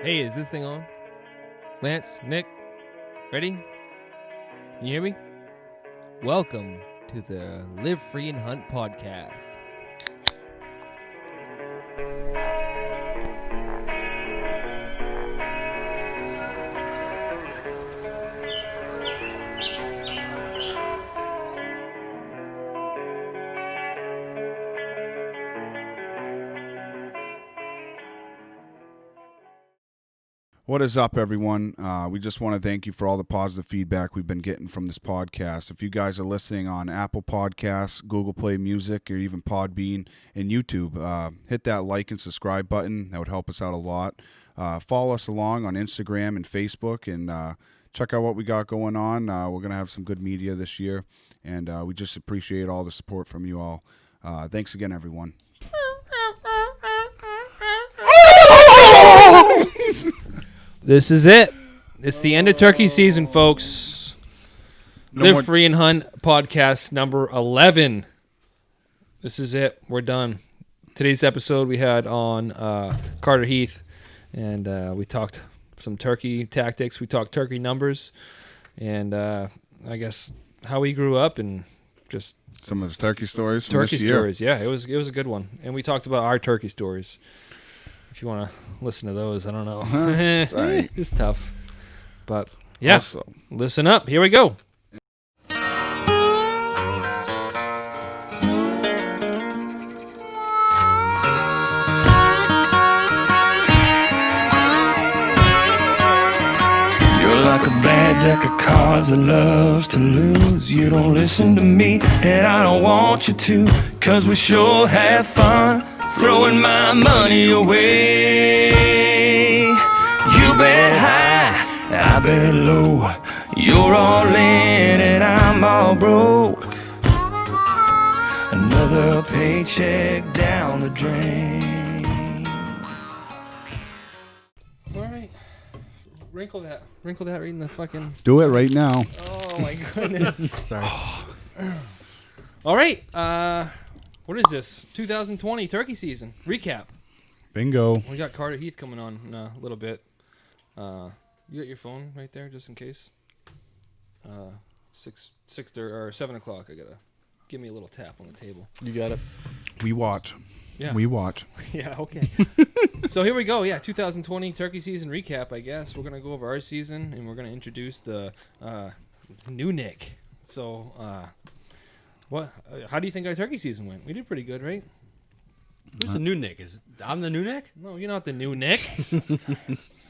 Hey, is this thing on? Lance, Nick, ready? Can you hear me? Welcome to the Live Free and Hunt podcast. What is up, everyone? We just want to thank you for all the positive feedback we've been getting from this podcast. If you guys are listening on Apple Podcasts, Google Play Music, or even Podbean and YouTube, hit that like and subscribe button. That would help us out a lot. Follow us along on Instagram and Facebook, and check out what we got going on. We're going to have some good media this year, and we just appreciate all the support from you all. Thanks again, everyone. This is it. It's the end of turkey season, folks. Live Free and Hunt podcast number 11. This is it. We're done. Today's episode we had on Carter Heath, and we talked some turkey tactics. We talked turkey numbers, and I guess how he grew up and just some of his turkey stories from this year. Stories. Yeah, it was a good one. And we talked about our turkey stories. If you want to listen to those, I don't know. Right. It's tough. But, yeah, Also, listen up. Here we go. You're like a bad deck of cards that loves to lose. You don't listen to me, and I don't want you to, 'cause we sure have fun throwing my money away. You bet high, I bet low. You're all in and I'm all broke. Another paycheck down the drain. All right. Wrinkle that reading the fucking... do it right now. Oh, my goodness. Sorry. All right. What is this? 2020 turkey season recap. Bingo. We got Carter Heath coming on in a little bit. You got your phone right there, just in case. 7 o'clock. I gotta give me a little tap on the table. You got it. We watch. Yeah. We watch. Yeah. Okay. So here we go. Yeah, 2020 turkey season recap. I guess we're gonna go over our season and we're gonna introduce the new Nick. So. What? How do you think our turkey season went? We did pretty good, right? Who's the new Nick? I'm the new Nick? No, you're not the new Nick.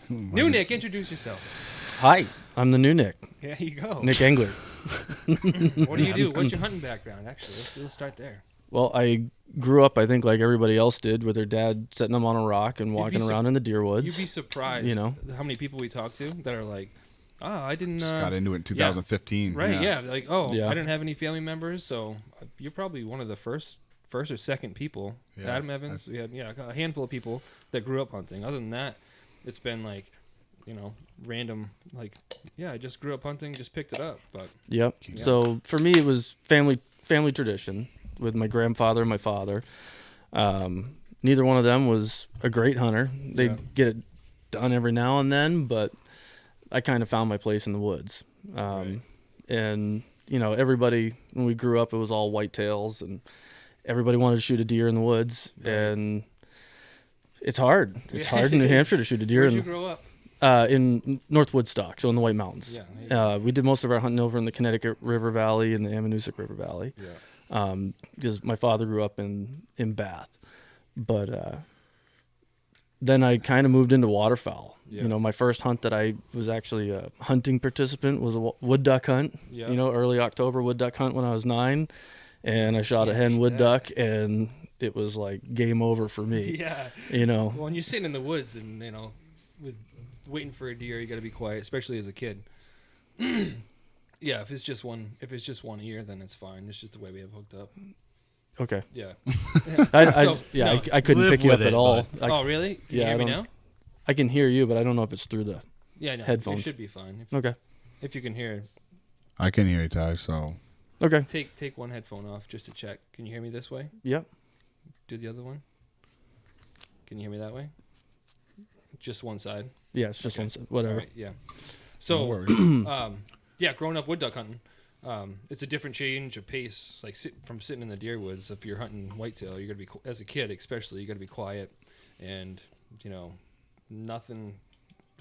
New Nick, introduce yourself. Hi, I'm the new Nick. There you go. Nick Engler. What do you do? What's your hunting background? Actually, let's start there. Well, I grew up, I think, like everybody else did, with their dad setting them on a rock and walking around in the deer woods. You'd be surprised, how many people we talk to that are like, I didn't... Just got into it in 2015. Yeah. Right, yeah. Like, I Yeah. didn't have any family members, so you're probably one of the first or second people. Yeah, Adam Evans, we had a handful of people that grew up hunting. Other than that, it's been like, random, like, I just grew up hunting, just picked it up. But Yep. Yeah. So for me, it was family tradition with my grandfather and my father. Neither one of them was a great hunter. They'd get it done every now and then, but I kind of found my place in the woods. Right. And, everybody, when we grew up, it was all whitetails, and everybody wanted to shoot a deer in the woods. Right. And it's hard. It's hard in New Hampshire to shoot a deer. Where'd you grow up? In North Woodstock, so in the White Mountains. Yeah. We did most of our hunting over in the Connecticut River Valley and the Ammonoosuc River Valley. Yeah. Because my father grew up in Bath. But then I kind of moved into waterfowl. Yeah. My first hunt that I was actually a hunting participant was a wood duck hunt. Yeah. Early October wood duck hunt when I was 9. And I shot a hen wood duck, and it was like game over for me. Yeah. Well, when you're sitting in the woods and, with waiting for a deer, you got to be quiet, especially as a kid. Yeah, if it's just one ear, then it's fine. It's just the way we have hooked up. okay. Yeah. I couldn't pick you up at all. Oh, really? Can you hear me now? I can hear you, but I don't know if it's through the Yeah, no. headphones. It should be fine. Okay. If you can hear. I can hear you, Ty, so... Okay. Take one headphone off just to check. Can you hear me this way? Yep. Do the other one. Can you hear me that way? Just one side. Yeah, it's just one whatever. Right, yeah. So, No worries. yeah, growing up wood duck hunting, it's a different change of pace. Like from sitting in the deer woods, if you're hunting whitetail, you're gonna be as a kid, especially, you got to be quiet, and nothing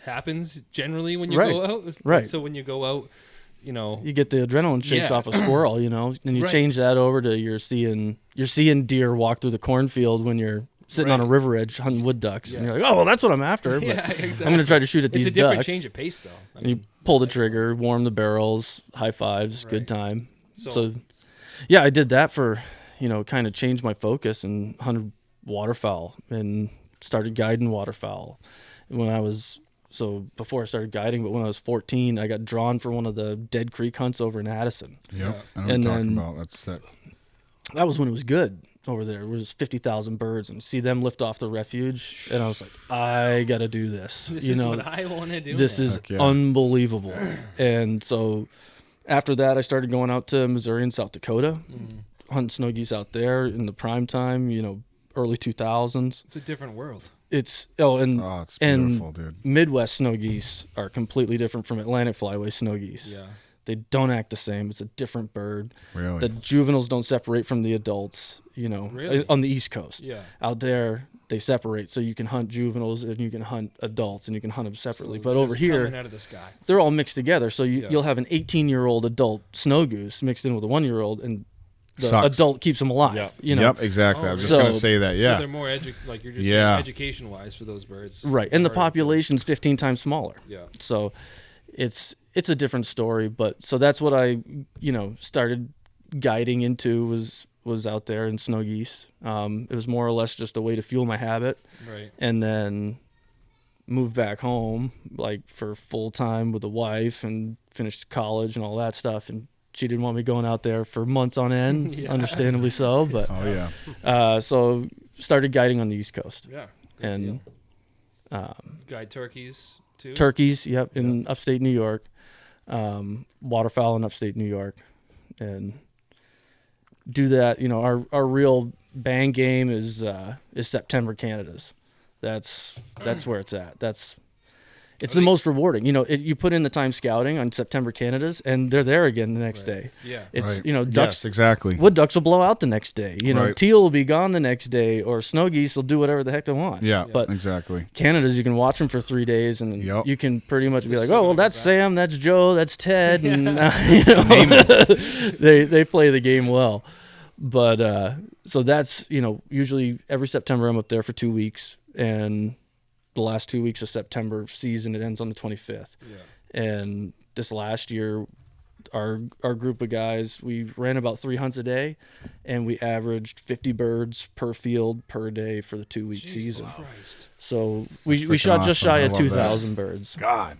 happens generally when you go out. Right. So when you go out, you get the adrenaline shakes Yeah. off a squirrel, and you Right. change that over to you're seeing deer walk through the cornfield when you're sitting on a river edge hunting wood ducks, and you're like, oh, well, that's what I'm after. But yeah, exactly. I'm gonna try to shoot at It's these a different ducks. change of pace, though. And you pull the trigger, warm the barrels, high fives, good time. So, yeah, I did that for, kind of changed my focus and hunted waterfowl and started guiding waterfowl. Before I started guiding, but when I was 14, I got drawn for one of the Dead Creek hunts over in Addison. Yep. I know what And you're talking then- about. That's sick. That was when it was good over there. It was 50,000 birds, and see them lift off the refuge, and I was like, I got to do this. This is what I want to do. This is Heck yeah. unbelievable. And so after that, I started going out to Missouri and South Dakota, hunting snow geese out there in the prime time, early 2000s. It's a different world. It's it's beautiful, dude. Midwest snow geese are completely different from Atlantic flyway snow geese. Yeah. They don't act the same. It's a different bird. Really? The juveniles don't separate from the adults, Really? on the East Coast. Yeah. Out there, they separate, so you can hunt juveniles and you can hunt adults and you can hunt them separately. But over It's coming here, out of the sky. they're all mixed together. So you'll have an 18-year-old adult snow goose mixed in with a 1-year-old, and the Sucks. adult keeps them alive. Yeah. Yep, exactly. I was just So- going to say that. So Yeah. they're more like you're just Yeah. saying, education-wise for those birds. Right, and the Or- population's 15 times smaller. Yeah. So it's a different story, but so that's what I started guiding into was out there in snow geese. It was more or less just a way to fuel my habit, Right. and then moved back home like for full time with a wife and finished college and all that stuff, and she didn't want me going out there for months on end, Yeah. understandably so, but Oh, yeah. so started guiding on the East Coast Yeah. Good and deal. Guide turkeys too. turkeys, in upstate New York, waterfowl in upstate New York, and do that. Our real bang game is September Canadas. That's where it's at. It's the most rewarding. You put in the time scouting on September Canadas, and they're there again the next day. Yeah. It's Right. ducks. Yes, exactly. Wood ducks will blow out the next day. Right. Teal will be gone the next day, or snow geese will do whatever the heck they want. Yeah, But exactly. Canada's, you can watch them for 3 days, and Yep. you can pretty much be like, still oh, well, gonna that's come Sam, that's Joe, that's Ted, and Name they play the game well. But so that's usually every September I'm up there for 2 weeks, and the last 2 weeks of September season it ends on the 25th. Yeah. And this last year, our group of guys, we ran about 3 hunts a day, and we averaged 50 birds per field per day for the 2-week season. Christ. So we freaking shot just awesome. shy I of love that. 2,000 birds. God.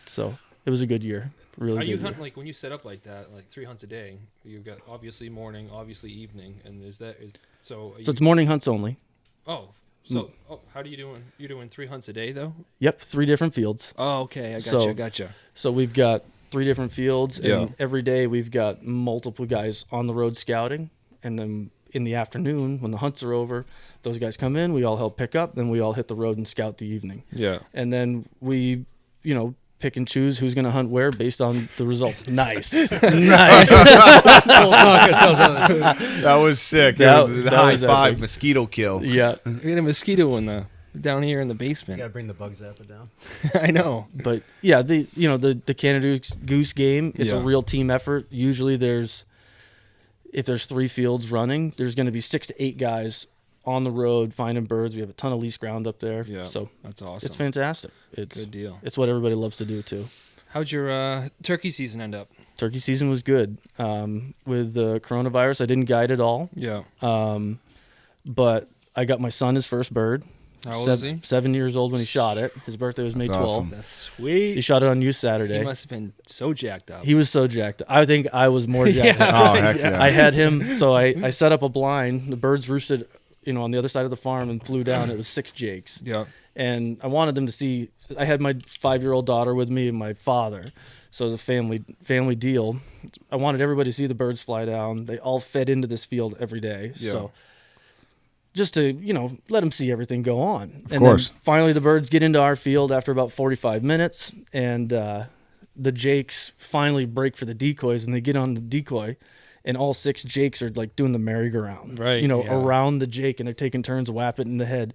So it was a good year, really Are good you year. hunting like when you set up like that, like 3 hunts a day? You've got obviously morning, obviously evening, and so? So it's morning hunts only. How do you doing? You're doing 3 hunts a day though? Yep, 3 different fields. Oh, okay. I So- gotcha. So we've got 3 different fields, and Yeah. every day we've got multiple guys on the road scouting, and then in the afternoon when the hunts are over, those guys come in, we all help pick up, then we all hit the road and scout the evening. Yeah. And then we, pick and choose who's going to hunt where based on the results. Nice. That was sick. That- it was a that high was five epic. mosquito kill. Yeah. We had a mosquito down here in the basement. Gotta bring the bug zapper down. I know. But yeah, the Canada Goose game, it's Yeah. a real team effort. Usually if there's 3 fields running, there's going to be 6 to 8 guys on the road finding birds. We have a ton of lease ground up there. Yeah. So That's awesome. it's fantastic. It's Good deal. It's what everybody loves to do too. How'd your turkey season end up? Turkey season was good. With the coronavirus, I didn't guide at all. Yeah. But I got my son his first bird. How old is he? 7 years old when he shot it. His birthday was May That's 12th. awesome. That's He sweet. shot it on youth He Saturday. must have been so jacked up. He was so jacked up. I think I was more jacked up. Oh, heck yeah. I had him, so I set up a blind. The birds roosted, on the other side of the farm and flew down. It was 6 jakes. Yeah. And I wanted them to see. I had my 5-year-old daughter with me and my father, so it was a family deal. I wanted everybody to see the birds fly down. They all fed into this field every day. Yeah. So just to, let them see everything go on. Of course. Then finally the birds get into our field after about 45 minutes, and the jakes finally break for the decoys, and they get on the decoy, and all 6 jakes are like doing the merry-go-round, right? Around the jake, and they're taking turns whap it in the head.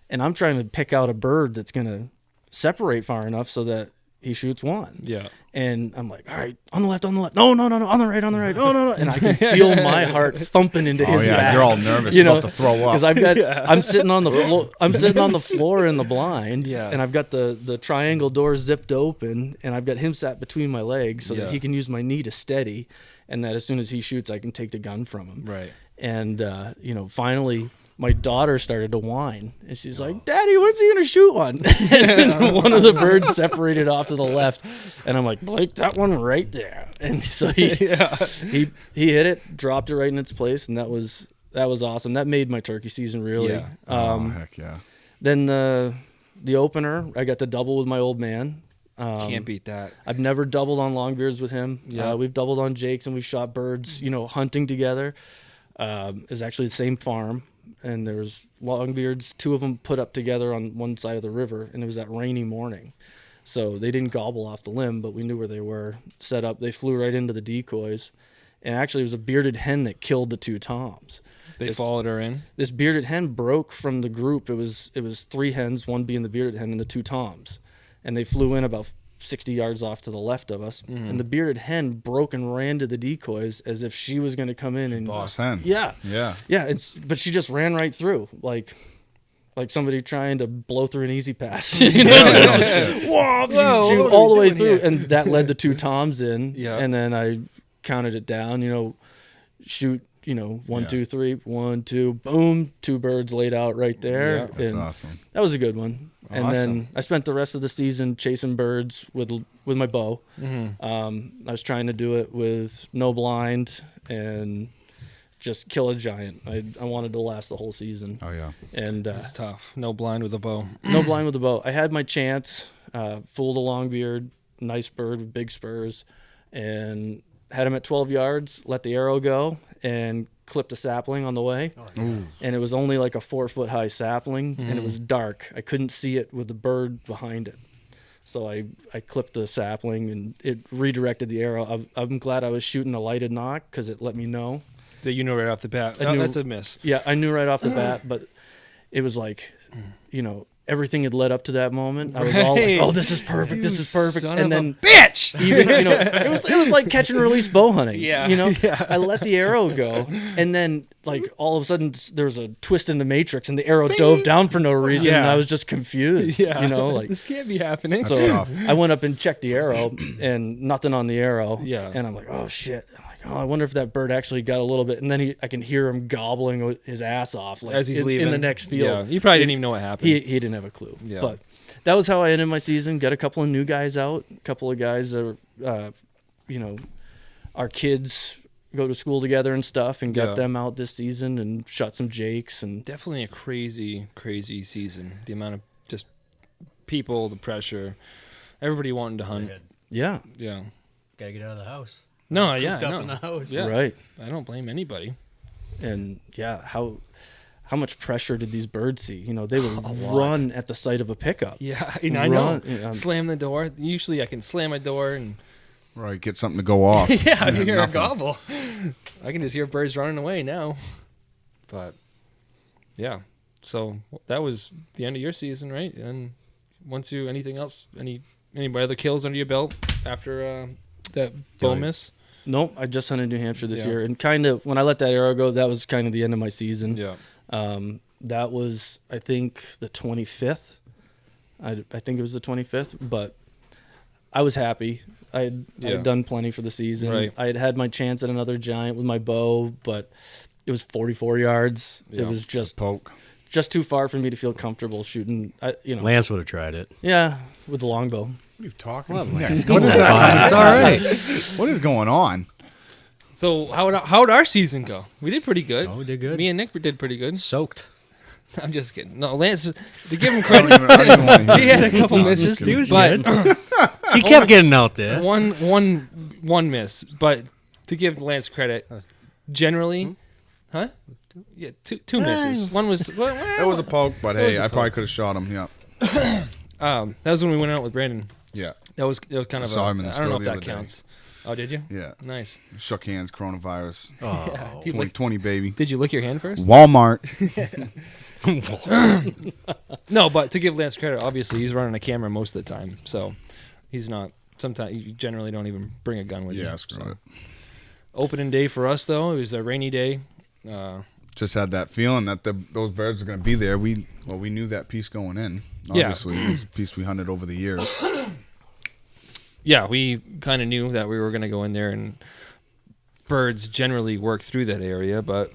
And I'm trying to pick out a bird that's going to separate far enough so that he shoots one. Yeah. And I'm like, all right, on the left. No, on the right. No. And I can feel my heart thumping into his back. You're all nervous about to throw up. Because I'm sitting on the floor. I'm sitting on the floor in the blind. Yeah. And I've got the triangle door zipped open, and I've got him sat between my legs so that he can use my knee to steady, and that as soon as he shoots, I can take the gun from him. Right. And finally, my daughter started to whine, and she's like, "Daddy, when's he gonna shoot one?" And one of the birds separated off to the left, and I'm like, "Blake, that one right there." And so he hit it, dropped it right in its place, and that was awesome. That made my turkey season really. Yeah. Heck yeah. Then the opener, I got to double with my old man. Can't beat that. I've never doubled on longbeards with him. Yeah. We've doubled on jakes, and we've shot birds, hunting together. It's actually the same farm. And there was longbeards, 2 of them put up together on one side of the river, and it was that rainy morning. So they didn't gobble off the limb, but we knew where they were set up. They flew right into the decoys. And actually, it was a bearded hen that killed the 2 toms. They followed her in? This bearded hen broke from the group. It was 3 hens, one being the bearded hen, and the 2 toms. And they flew in about 60 yards off to the left of us. Mm-hmm. And the bearded hen broke and ran to the decoys as if she was going to come in and boss hen. Yeah. Yeah. But she just ran right through like somebody trying to blow through an easy pass. Whoa, all the way through. And that led the 2 toms in. Yeah. And then I counted it down, shoot, 1, 2, 3, 1, 2, boom, 2 birds laid out right there. Yeah, that's awesome. That was a good one. And then I spent the rest of the season chasing birds with my bow. Mm-hmm. I was trying to do it with no blind and just kill a giant. I wanted to last the whole season. Oh yeah, and it's tough. No blind with a bow. No blind with a bow. I had my chance. Fooled a longbeard, nice bird with big spurs, and had him at 12 yards. Let the arrow go and clipped a sapling on the way. And it was only like a 4-foot high sapling, and it was dark. I couldn't see it with the bird behind it. So I clipped the sapling, and it redirected the arrow. I'm glad I was shooting a lighted knock because it let me know. So you knew right off the bat. That's a miss. Yeah, I knew right off the bat, but it was like, everything had led up to that moment. I was all like, "Oh, this is perfect. This is perfect." And then, bitch, even it was like catch and release bow hunting. Yeah, I let the arrow go, and then like all of a sudden there was a twist in the matrix, and the arrow dove down for no reason, and I was just confused. This can't be happening. So I went up and checked the arrow, and nothing on the arrow. Yeah, and I'm like, "Oh shit." I wonder if that bird actually got a little bit, and then I can hear him gobbling his ass off as he's leaving in the next field. Yeah, he probably didn't even know what happened. He didn't have a clue. Yeah. But that was how I ended my season. Got a couple of new guys out, a couple of guys that are, our kids go to school together and stuff, and got them out this season and shot some jakes. And definitely a crazy season. The amount of just people, the pressure, everybody wanting to hunt. Yeah. Gotta get out of the house. No, in the house. Yeah. Right. I don't blame anybody. And how much pressure did these birds see? They would run at the sight of a pickup. Yeah, I know. Slam the door. Usually I can slam a door and get something to go off. Yeah, you hear a gobble. I can just hear birds running away now. But yeah, so that was the end of your season, right? And once anything else, any other kills under your belt after that bow miss? Nope, I just hunted New Hampshire this year, and kind of when I let that arrow go, that was kind of the end of my season. Yeah, that was I think the 25th. I think it was the 25th, but I was happy. I had done plenty for the season. Right. I had my chance at another giant with my bow, but it was 44 yards. Yeah. It was just poke, just too far for me to feel comfortable shooting. Lance would have tried it. Yeah, with the longbow. What are you talking about? What is that? It's all right. What is going on? So how'd our season go? We did pretty good. Oh, we did good. Me and Nick did pretty good. Soaked. I'm just kidding. No, Lance, to give him credit, he had a couple misses. He was good. He kept getting out there. One miss, but to give Lance credit, generally Huh? Yeah, two misses. One was It was a poke, but It was hey, a I probably poke. could have shot him. Yeah. that was when we went out with Brandon. Yeah. It was kind of Saw him in the I don't know store if the that other day. counts. Oh, did you? Yeah. Nice. Shook hands, coronavirus. Oh, Yeah. Do you 2020, baby. Did you lick your hand first? Walmart. No, but to give Lance credit, obviously he's running a camera most of the time, so he's not. Sometimes you generally don't even bring a gun with you. Yeah, screw so. it. Opening day for us though, it was a rainy day. Just had that feeling that those birds are going to be there. We knew that piece going in. Yeah. Obviously, it was a piece we hunted over the years. Yeah, we kind of knew that we were going to go in there, and birds generally work through that area, but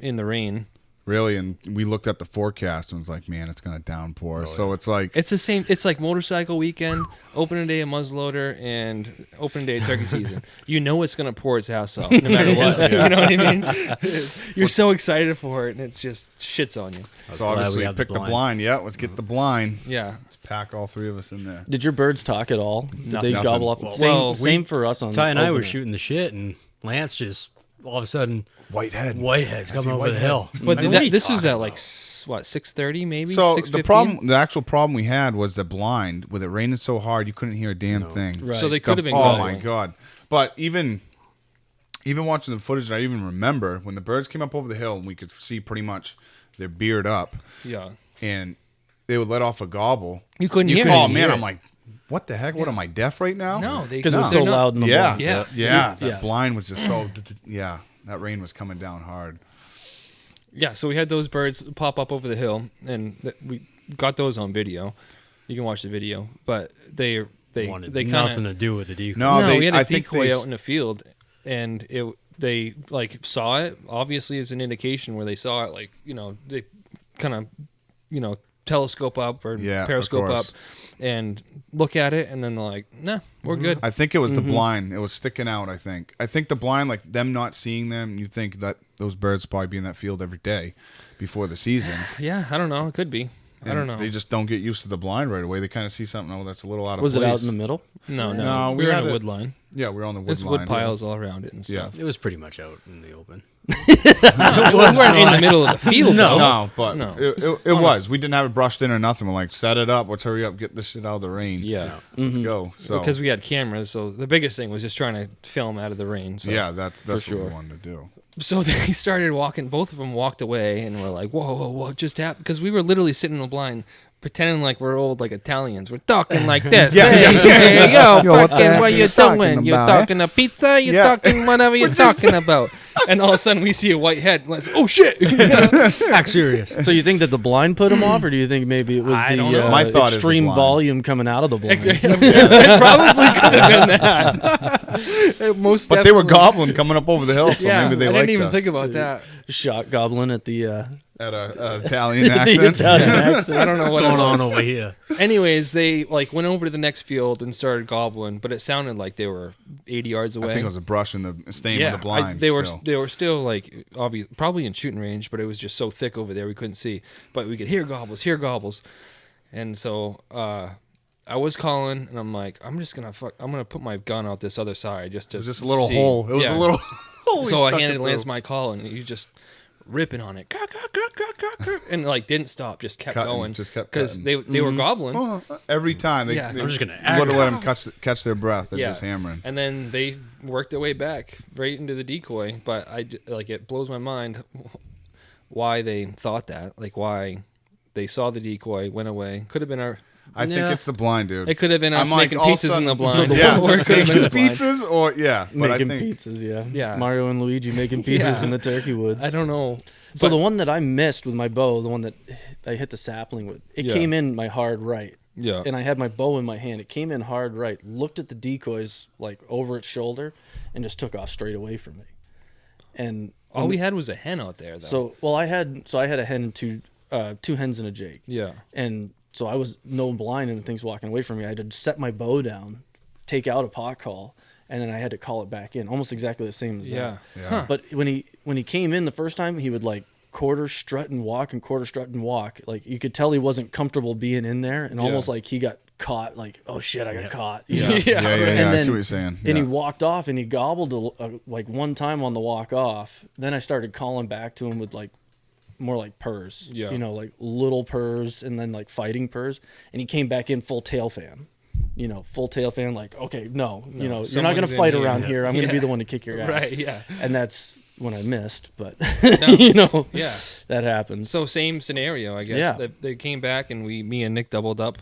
in the rain. Really, and we looked at the forecast and was like, man, it's going to downpour. So it's like, It's the same. It's like motorcycle weekend, opening day of muzzleloader, and opening day of turkey season. You know it's going to pour its ass off no matter what. You know what I mean? You're so excited for it, and it's just shits on you. so obviously have pick the blind. Yeah, let's get the blind. Yeah. Let's pack all three of us in there. Did your birds talk at all? Did they Nothing. gobble up? Well, Same for us on Ty and I were opening. shooting the shit, and Lance just all of a sudden Whitehead. Whitehead's I see coming over the whitehead. hill. But Like, what are you this was talking at like, about? what, 6:30 maybe? So 6:15? the actual problem we had was the blind. With it raining so hard, you couldn't hear a damn thing. Right. So they could have been Oh gobbling. my god! But even watching the footage, I even remember when the birds came up over the hill and we could see pretty much their beard up, Yeah. and they would let off a gobble. You couldn't hear Oh it. man, I'm like, what the heck? What am I deaf right now? No, because it was they're so not. loud in the Yeah, morning. Yeah. yeah. That Yeah. blind was just so. Yeah, that rain was coming down hard. Yeah, so we had those birds pop up over the hill, and we got those on video. You can watch the video, but they Wanted kind nothing of to do with the decoy. No, we had a I think decoy they out in the field, and they like saw it. Obviously, as an indication where they saw it, like they kind of telescope up or Yeah, of periscope up course. and look at it, and then they're like, nah, we're good. I think it was the blind. It was sticking out. I think the blind, like them not seeing them. You think that those birds probably be in that field every day before the season. Yeah, I don't know. It could be. I And don't know. They just don't get used to the blind right away. They kind of see something. Oh, that's a little out of Was place. it out in the middle? No, No, we we were had in a it- wood line. Yeah, we're on the wood There's line. wood piles all around it and Yeah. stuff. It was pretty much out in the open. we weren't in the middle of the field. though. No, but No. it was. We didn't have it brushed in or nothing. We're like, set it up. Let's hurry up. Get this shit out of the rain. Yeah. Let's go. So Because we had cameras, so the biggest thing was just trying to film out of the rain. So. yeah, that's what sure. we wanted to do. So they started walking. Both of them walked away, and we're like, "Whoa, whoa, what just happened?" Because we were literally sitting in the blind, pretending like we're old, like Italians. We're talking like this. Yeah, hey, yeah. hey, yo, Yo, what the fucking, heck what you you talking doing? You about, eh? talking a pizza? You Yeah. talking whatever you're talking about? And all of a sudden, we see a white head. Let's, oh shit! Act serious. So you think that the blind put them off, or do you think maybe it was I don't the know. My thought is the extreme blind. volume coming out of the blind? It probably could have been that. Most But they were definitely. gobbling coming up over the hill, so Yeah, maybe they I liked didn't even us. think about that. Shot goblin at the At a Italian the accent. Italian accent. I don't know what Going it on was. over here. Anyways, they like went over to the next field and started gobbling, but it sounded like they were 80 yards away. I think it was a brush in the stain yeah, with the blind. they were still. still like obvious, probably in shooting range, but it was just so thick over there we couldn't see. But we could hear gobbles, and so I was calling, and I'm like, I'm gonna put my gun out this other side just to. It was just a little see. hole. It was Yeah. a little hole. So we I stuck handed it Lance through. my call, and he just ripping on it, and like didn't stop, just kept Cutting, going, just kept because cutting. they were gobbling. Oh, every time they, Yeah. they I'm just gonna would have let them catch their breath. They're Yeah. just hammering. And then they worked their way back right into the decoy. But it blows my mind why they thought that, like why they saw the decoy, went away. Could have been our. I think Yeah. it's the blind, dude. It could have been us I'm like, making all of a pizzas in sudden- the blind. Yeah, or it could have been the blind. pizzas, or yeah, but Making I think pizzas, yeah. Yeah. Mario and Luigi making pizzas Yeah. in the turkey woods. I don't know. So But- the one that I missed with my bow, the one that I hit the sapling with, it Yeah. came in my hard right. Yeah. And I had my bow in my hand. It came in hard right, looked at the decoys like over its shoulder, and just took off straight away from me. And All we had was a hen out there, though. I had a hen and two hens and a jake. Yeah. And so I was no blind and things walking away from me. I had to set my bow down, take out a pot call, and then I had to call it back in, almost exactly the same as Yeah. that. Yeah. Huh. But when he came in the first time, he would like quarter strut and walk and quarter strut and walk. Like you could tell he wasn't comfortable being in there, and almost like he got caught, like, oh shit, I got caught. Yeah, Yeah, yeah, right. yeah. And I then- see what you're saying. And he Yeah. walked off and he gobbled like one time on the walk off. Then I started calling back to him with like more like purrs, Yeah. you know, like little purrs and then like fighting purrs. And he came back in full tail fan, you know, full tail fan. Like, okay, no, you know, you're not going someone's to in fight here. around here. I'm going to be Yeah. the one to kick your ass. Right, yeah. And that's when I missed, but No. you know, Yeah. that happens. So same scenario, I guess. Yeah. They came back and me and Nick doubled up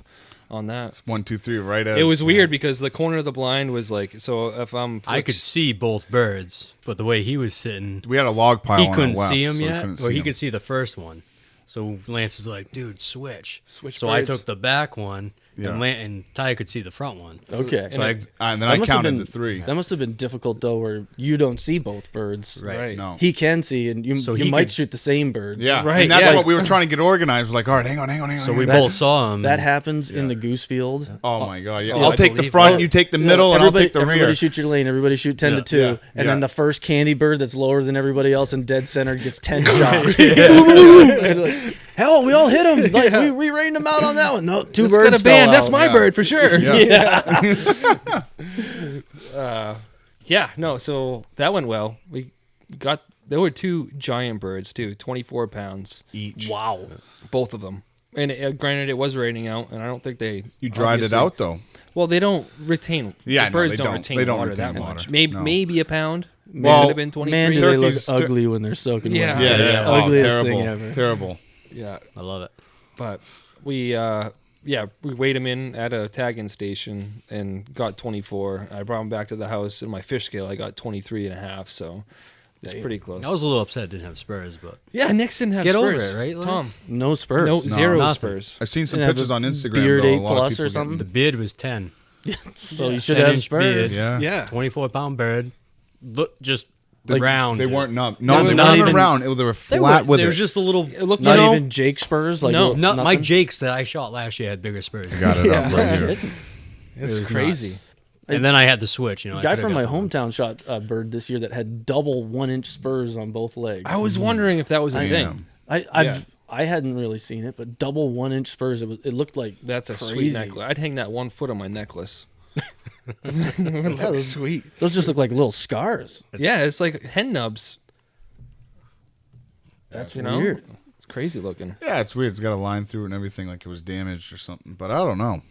on that. 1, 2, 3, right as It was weird because the corner of the blind was like, so if I'm... I could see both birds, but the way he was sitting, We had a log pile he on couldn't our left, see him so we yet, couldn't or see he him. could see the first one. So Lance is like, dude, switch. Switch So I birds. took the back one, Yeah. and Ty could see the front one. Okay. So I, And then That I must have counted been- the 3. That must have been difficult though, where you don't see both birds. right. No. He can see, and you, So you he might could- shoot the same bird. Yeah, Right, and that's yeah. what we were trying to get organized. We're like, all right, hang on. So we That- both saw him. That happens in the goose field. Oh my god, yeah. Oh, I'll I take the believe front, that. you take the middle, and I'll take the everybody rear. shoot your lane. Everybody shoot 10 to Yeah. 2. Yeah. And Yeah. then the first candy bird that's lower than everybody else in dead center gets 10 shots. And like, hell, we all hit him. Like, we rained him out on that one. No, 2 Let's birds get a band. fell That's out. my Yeah. bird for sure. Yeah. Yeah, no, so that went well. There were 2 giant birds too, 24 pounds, Each. Wow. both of them. And granted, it was raining out, and I don't think they... You dried it obviously- out though. Well, they don't retain... Yeah, the no, birds they don't don't. retain They don't water retain that water. much. Maybe, No. maybe a pound. Maybe Well, it would have been 23. Man, do they look Turkeys- ugly when they're soaking Yeah. wet. Yeah, Yeah. yeah. Ugliest Oh, thing terrible. ever. Terrible. Yeah, I love it. but we weighed him in at a tagging station and got 24. I brought him back to the house. In my fish scale, I got 23 and a half, so it's pretty close. I was a little upset it didn't have spurs, but Yeah, Nick didn't have Get over spurs. it, right, Lance? Tom? No spurs. No, zero nothing. spurs. I've seen some Didn't have pictures a on Instagram. beard though, a 8 lot of plus people or getting- something? the beard was 10. So you should 10 have inch spurs. beard. Yeah. Yeah. 24-pound bird. Look, just the Like, round. They weren't No, No, they not weren't even- around. They were They flat with There it. was just a little. It looked Not like even Jake spurs? Like No. No, my nothing? Jakes that I shot last year had bigger spurs. Got it up right here. it's It was crazy. nuts. And then I had the switch. You know, A I guy could've from got my the one. hometown shot a bird this year that had double 1-inch spurs on both legs. I was wondering if that was a thing. Damn. I hadn't really seen it, but double 1-inch spurs. It looked like That's a crazy. sweet necklace. I'd hang that 1 foot on my necklace. It would look sweet. Those just look like little scars. Yeah, it's like hen nubs. That's You know, weird. it's crazy looking. Yeah, it's weird. It's got a line through it and everything, like it was damaged or something. But I don't know.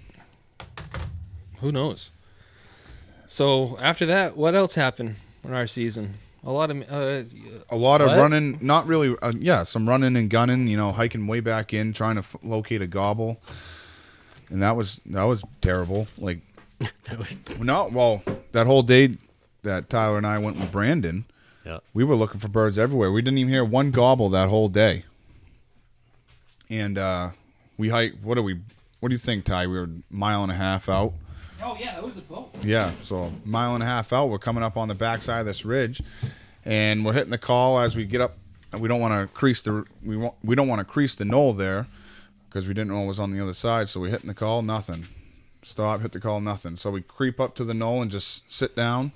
Who knows? So after that, what else happened in our season? A lot of A lot of What? running, not really. Some running and gunning. You know, hiking way back in, trying to locate a gobble, and that was terrible. Like, That was that whole day that Tyler and I went with Brandon, yeah. we were looking for birds everywhere. We didn't even hear one gobble that whole day. And we hiked. What do you think, Ty? We were a mile and a half out. oh yeah, it was a boat. Yeah, so a mile and a half out, we're coming up on the backside of this ridge, and we're hitting the call as we get up. And we don't want to crease the knoll there because we didn't know what was on the other side. So we're hitting the call, nothing. Stop, hit the call, nothing. So we creep up to the knoll and just sit down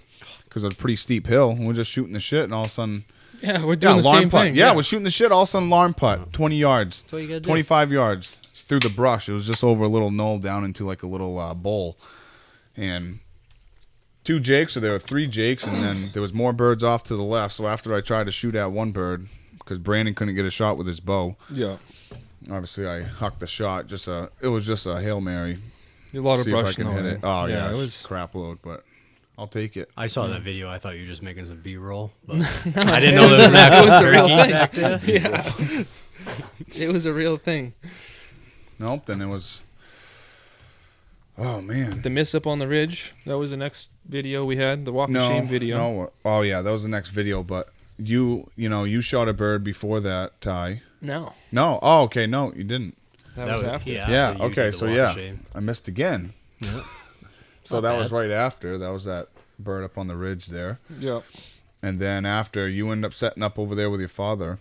because it's a pretty steep hill. And we're just shooting the shit, and all of a sudden, Yeah, we're doing the alarm same putt. thing. Yeah, we're shooting the shit. All of a sudden, alarm putt, 20 yards, That's all you gotta do. 25 yards through the brush. It was just over a little knoll down into like a little bowl. And 2 jakes, so there were 3 jakes, and then there was more birds off to the left. So after I tried to shoot at one bird, because Brandon couldn't get a shot with his bow, yeah. obviously I hucked the shot. It was just a Hail Mary. A lot of See if I brush. can and all hit that. it. Oh yeah, it it was. crap load, but I'll take it. I saw that video. I thought you were just making some B-roll. But I I didn't know there was an It actual was a real turkey thing. back there. Yeah, it was a real thing. Nope. Then it was. Oh man. The miss up on the ridge. That was the next video we had. The walk of shame video. No. Oh yeah, that was the next video. But you shot a bird before that, Ty. No, No. Oh, okay. No, you didn't. that was was- after. yeah. Yeah. after you Okay. did the So walk of yeah, shame. I missed again. Yeah. So that was right after. That was that bird up on the ridge there. Yeah. And then after, you end up setting up over there with your father,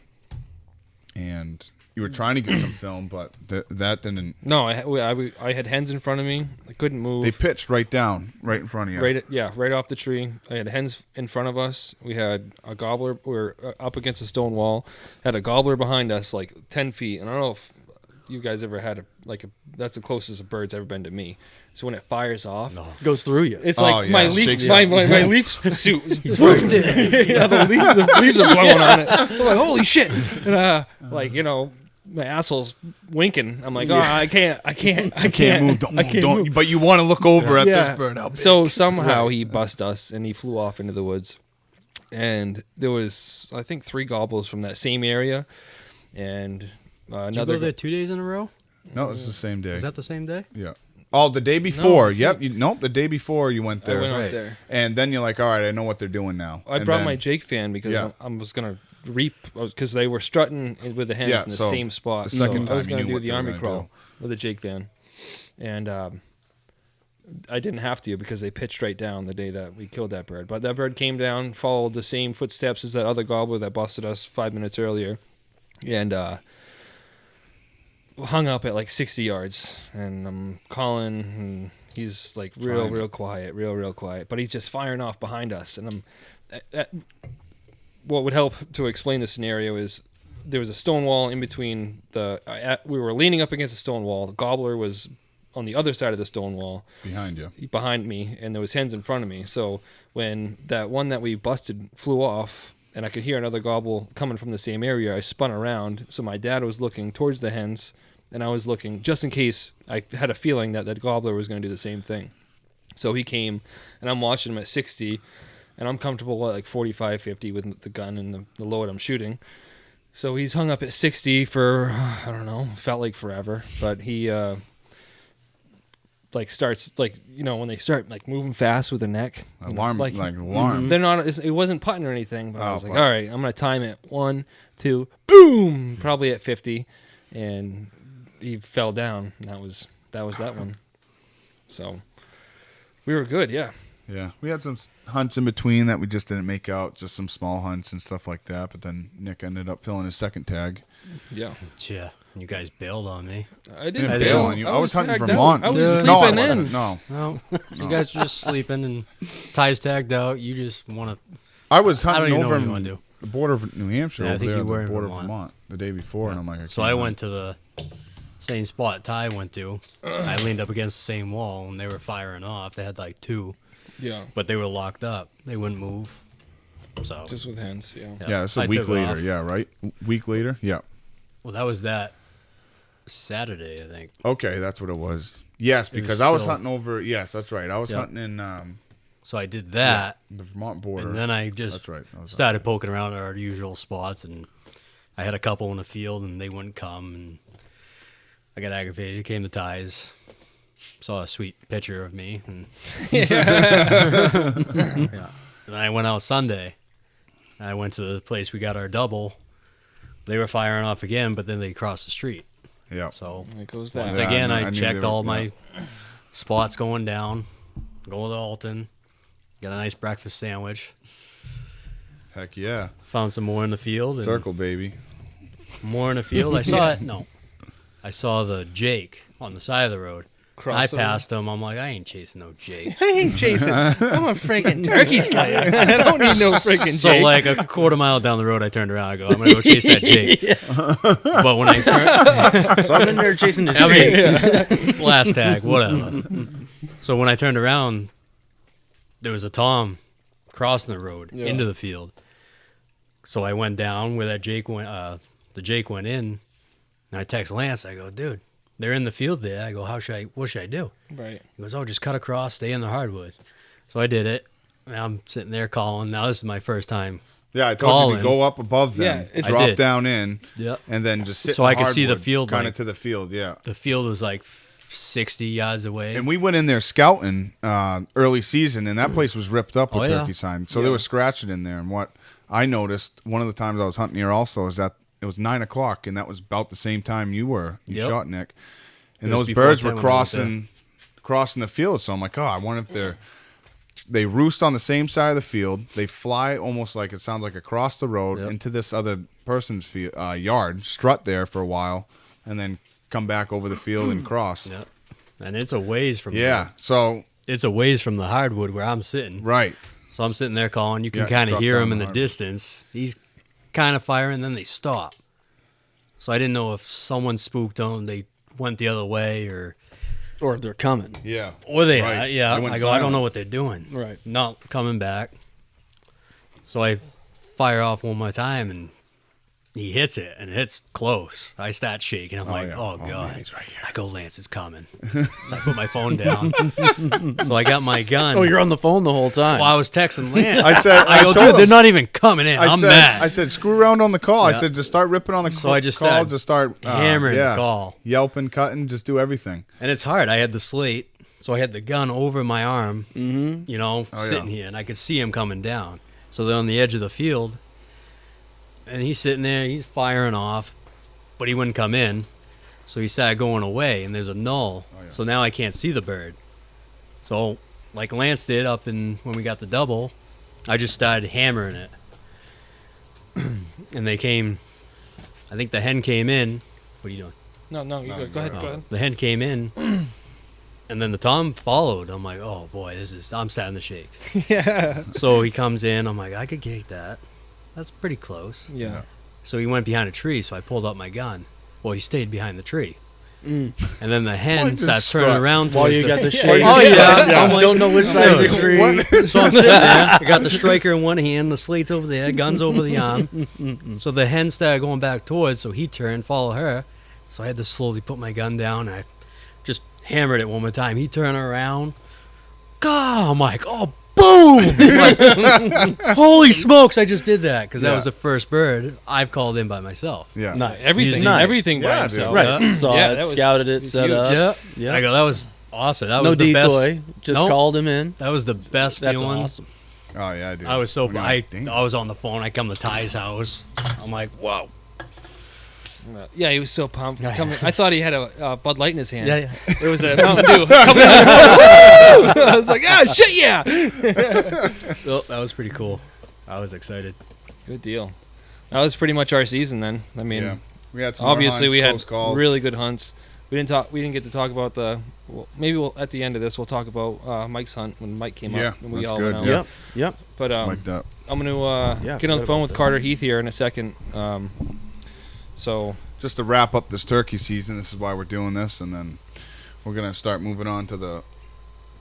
and you were trying to get some film, but that didn't. No, I had hens in front of me. I couldn't move. They pitched right down, right in front of you. Right off the tree. I had hens in front of us. We had a gobbler. We were up against a stone wall. Had a gobbler behind us, like 10 feet. And I don't know if you guys ever had that's the closest a bird's ever been to me. So when it fires off, Goes through you. it's like my leaf, shakes my leaf suit. Yeah, the leaves are blowing on it. I'm like, holy shit! And like my asshole's winking. I'm like, oh, I can't move. Don't move. But you want to look over at this bird. How big? So somehow he bust us and he flew off into the woods. And there was, I think, 3 gobbles from that same area. And Did another. you go there 2 days in a row? No, it's the same day. Is that the same day? Yeah. Oh, the day before. No, Yep. The day before you went there. I went Right. up there. And then you're like, all right, I know what they're doing now. I And brought then- my Jake fan because Yeah. I was going to reap, because they were strutting with the hens Yeah, in the so same spot. the second So I was time you going to knew do what the they were army gonna crawl do. with a Jake fan. And I didn't have to because they pitched right down the day that we killed that bird. But that bird came down, followed the same footsteps as that other gobbler that busted us 5 minutes earlier, and hung up at like 60 yards. And I'm calling, and he's like real quiet, real quiet. But he's just firing off behind us. And what would help to explain the scenario is there was a stone wall in between we were leaning up against a stone wall. The gobbler was on the other side of the stone wall behind me, and there was hens in front of me. So when that one that we busted flew off and I could hear another gobble coming from the same area, I spun around. So my dad was looking towards the hens, and I was looking just in case. I had a feeling that gobbler was going to do the same thing. So he came, and I'm watching him at 60, and I'm comfortable at like 45, 50 with the gun and the load I'm shooting. So he's hung up at 60 for, I don't know, felt like forever. But he starts, when they start like moving fast with the neck. Alarm. They're not, it wasn't putting or anything, but I was like, but- all right, I'm going to time it. 1, 2, boom, probably at 50. And he fell down. And that was that one. So we were good. Yeah. Yeah, we had some hunts in between that we just didn't make out, just some small hunts and stuff like that. But then Nick ended up filling his second tag. Yeah. Yeah. You guys bailed on me. I didn't I bail on you. I was hunting tagged Vermont. out. I was Dude. sleeping No, I in. wasn't. No, No, you guys were just sleeping and Ty's tagged out. You just want to. I was I don't hunting even know over what you in wanna do. the border of New Hampshire, Yeah, I over think there you at were the in border of Vermont. Vermont the day before, and I'm like, So I went to the same spot Ty went to. I leaned up against the same wall, and they were firing off. They had like 2, Yeah. but they were locked up. They wouldn't move. So Just with hands. Yeah. Yeah, it's a I week took later. off. Yeah, right. Week later. Yeah. Well, that was that Saturday, I think. Okay, that's what it was. Yes, was because I was still- hunting over. Yes, that's right. I was Yep. hunting in So I did that, the Vermont border. and then I just That's right. That was started poking around at our usual spots, and I had a couple in the field, and they wouldn't come, and I got aggravated. Came to Ty's, saw a sweet picture of me, and yeah. And I went out Sunday. I went to the place we got our double. They were firing off again, but then they crossed the street. Yeah. So It goes once that. Yeah, again, I I knew checked they were- all my spots going down, going to Alton, got a nice breakfast sandwich, Heck yeah. found some more in the field. And Circle, baby. More in the field. I saw it. No, I saw the Jake on the side of the road. I passed him. I'm like, I ain't chasing no Jake. I ain't chasing. I'm a freaking turkey slayer. I don't need no freaking So Jake. like a quarter mile down the road, I turned around. I go, I'm gonna go chase that Jake. But when I turned, So I'm in there chasing this Jake. last tag, whatever. So when I turned around, there was a Tom crossing the road Yeah. into the field. So I went down where that Jake went. The Jake went in, and I text Lance. I go, dude, they're in the field there. I go, what should I do? Right. He goes, oh, just cut across, stay in the hardwood. So I did it. And I'm sitting there calling. Now this is my first time. Yeah, I told you to Calling. go up above them, Yeah, it's- I drop did. down in, Yep. and then just sit So in I could see the hardwood, field, kind of like- to the field, yeah. The field was like 60 yards away. And we went in there scouting early season, and that place was ripped up with Oh, yeah. turkey signs. So there was scratching in there. And what I noticed, one of the times I was hunting here also, is that it was 9 o'clock, and that was about the same time you were. You Yep. shot, Nick. And It was those before birds 10 were when I went there. crossing the field. So I'm like, oh, I wonder if they roost on the same side of the field. They fly almost like, it sounds like across the road Yep. into this other person's yard, strut there for a while, and then come back over the field and cross. Yep. And it's a ways from Yeah. So, it's a ways from the hardwood where I'm sitting. right. So I'm sitting there calling. You can Yeah, kind of drop hear down him the in the hardwood. distance. He's kind of firing, then they stop. So I didn't know if someone spooked them, they went the other way, or they're coming. Yeah. Or they, Right. yeah. They went I go, I don't silent. know what they're doing. Right. Not coming back. So I fire off one more time, and he hits it, and it hits close. I start shaking. I'm like, yeah. oh, Oh, God. man, he's right here. I go, Lance is coming. So I put my phone down. So I got my gun. Oh, you're on the phone the whole time. Well, I was texting Lance. I go, told dude, him. they're not even coming in. I'm said, mad. I said, screw around on the call. I Yeah. said, just start ripping on the So I just call. started Just start hammering the call. Yelping, cutting, just do everything. And it's hard. I had the slate, so I had the gun over my arm, you know, Oh, sitting yeah. here, and I could see him coming down. So they're on the edge of the field, and he's sitting there, he's firing off, but he wouldn't come in. So he started going away, and there's a null. Oh, yeah. So now I can't see the bird. So, like Lance did up in when we got the double, I just started hammering it. And they came, I think the hen came in. What are you doing? No, you go ahead. Go ahead. The hen came in, and then the tom followed. I'm like, oh boy, I'm starting to shake. Yeah. So he comes in. I'm like, I could gate that. That's pretty close. Yeah. So he went behind a tree. So I pulled out my gun. Well, he stayed behind the tree. And then the hen Point starts just turning struck. around While towards you the- got the Yeah. shade. Oh, yeah. I don't know which side of the tree. So I'm sitting there. I got the striker in one hand, the slate's over there, gun's over the arm. So the hen started going back towards, so he turned, follow her. So I had to slowly put my gun down. And I just hammered it one more time. He turned around. God, I'm like, oh, boom! Like, holy smokes, I just did that because that Yeah. was the first bird I've called in by myself. Yeah. Nice. Everything, Nice. everything by Yeah, himself. dude. Right. Saw Yeah, it, that was- scouted it, set huge. up. Yeah. I go, that was awesome. That No was the decoy. best. Just Nope. called him in. That was the best That's feeling. awesome. Oh, yeah, dude. I was so We're gonna- I damn. was on the phone. I come to Ty's house. I'm like, whoa. Yeah, he was so pumped. I thought he had a Bud Light in his hand. Yeah. It was a Mountain Dew. Coming out. I was like, ah, shit, yeah. Well, that was pretty cool. I was excited. Good deal. That was pretty much our season then. I mean, Yeah. We had some obviously more we hunts, had close calls. really good hunts. We didn't get to talk about maybe we'll at the end of this we'll talk about Mike's hunt when Mike came Yeah, up and we that's all good, went out. yeah. Yep. But like that. I'm going to Yeah, get on the forgot phone about with that. Carter Heath here in a second. So Just to wrap up this turkey season, this is why we're doing this, and then we're gonna start moving on to the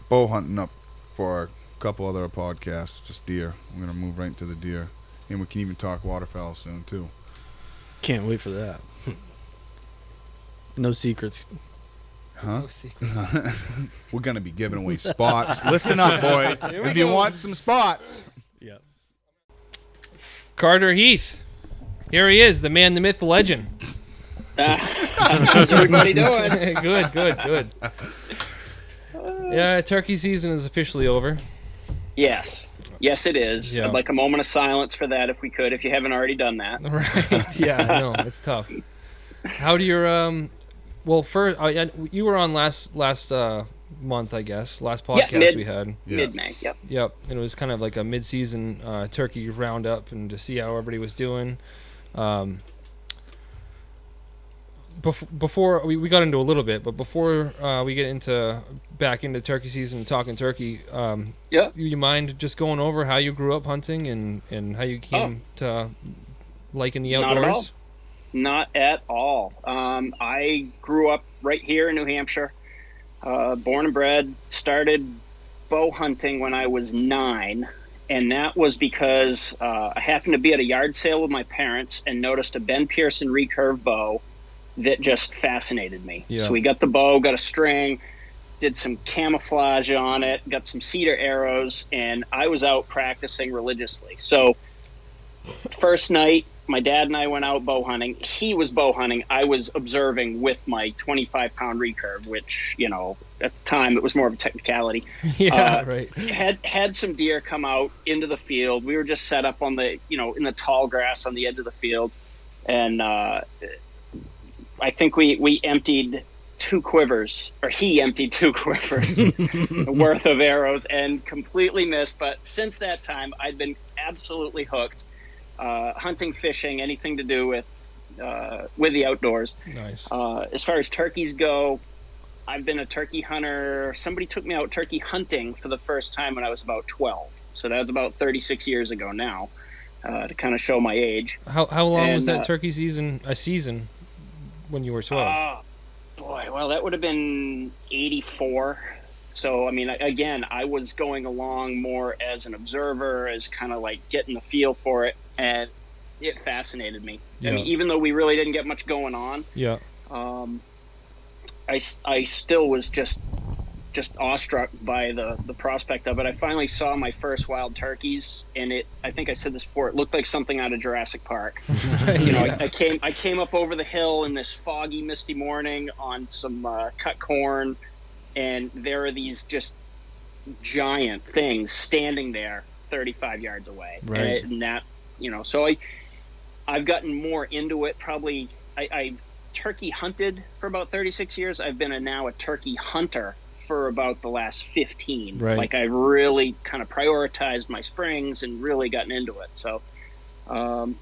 bow hunting up for a couple other podcasts. Just deer. We're gonna move right into the deer, and we can even talk waterfowl soon too. Can't wait for that. No secrets. Huh? no secrets. We're gonna be giving away spots. Listen up, boys. If you want some spots, Yeah. Carter Heath. Here he is, the man, the myth, the legend. How's everybody doing? Good. Yeah, turkey season is officially over. Yes, it is. Yeah. I'd like a moment of silence for that, if we could, if you haven't already done that. Right. Yeah, I know. It's tough. How do your well, first you were on last month, I guess. Last podcast we had. Yeah. Mid-May. Yep. Yep. And it was kind of like a mid-season turkey roundup and to see how everybody was doing. Before we got into a little bit, but before we get back into turkey season and talking turkey, Yeah. you mind just going over how you grew up hunting and how you came to liking the Not at outdoors? all. Not at all. I grew up right here in New Hampshire. Born and bred. Started bow hunting when I was 9. And that was because I happened to be at a yard sale with my parents and noticed a Ben Pearson recurve bow that just fascinated me. Yeah. So we got the bow, got a string, did some camouflage on it, got some cedar arrows, and I was out practicing religiously. So first night, my dad and I went out bow hunting. He was bow hunting. I was observing with my 25-pound recurve, which, you know, at the time it was more of a technicality. Yeah, right. Had some deer come out into the field. We were just set up on the, in the tall grass on the edge of the field. And I think we emptied 2 quivers, or he emptied 2 quivers worth of arrows and completely missed. But since that time, I've been absolutely hooked. Hunting, fishing, anything to do with the outdoors. Nice. As far as turkeys go, I've been a turkey hunter. Somebody took me out turkey hunting for the first time when I was about 12. So that's about 36 years ago now, to kind of show my age. How long was And, that turkey season? A season? when you were 12? Boy, well, that would have been 84. So, I mean, again, I was going along more as an observer, as kind of like getting the feel for it, and it fascinated me. Yeah. I mean, even though we really didn't get much going on, Yeah. I still was just awestruck by the prospect of it. I finally saw my first wild turkeys, and I think I said this before, it looked like something out of Jurassic Park. You know, I came up over the hill in this foggy, misty morning on some cut corn, and there are these just giant things standing there 35 yards away. Right. And that, you know, so I've gotten more into it. Probably I turkey hunted for about 36 years. I've been now a turkey hunter for about the last 15. Right. Like I really kind of prioritized my springs and really gotten into it. So, I've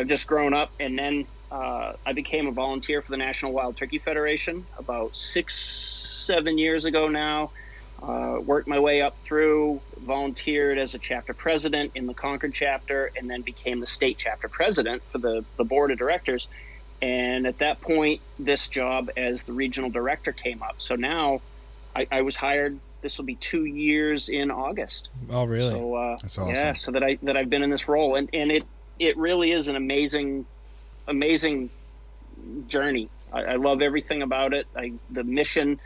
just grown up, and then I became a volunteer for the National Wild Turkey Federation about 6-7 years ago now. Worked my way up through, volunteered as a chapter president in the Concord chapter, and then became the state chapter president for the board of directors. And at that point, this job as the regional director came up. So now I was hired. This will be 2 years in August. Oh, really? So, That's awesome. Yeah, so that I've been in this role, and it really is an amazing journey. I love everything about it. The mission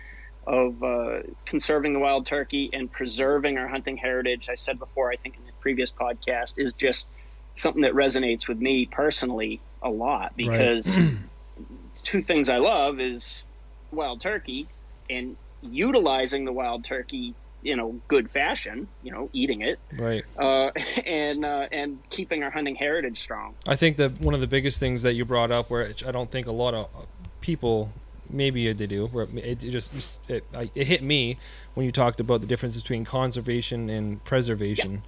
of conserving the wild turkey and preserving our hunting heritage, I said before, I think in the previous podcast, is just something that resonates with me personally a lot, because two things I love is wild turkey and utilizing the wild turkey, good fashion, eating it, right, and keeping our hunting heritage strong. I think that one of the biggest things that you brought up, where I don't think a lot of people, maybe they do, where it hit me when you talked about the difference between conservation and preservation.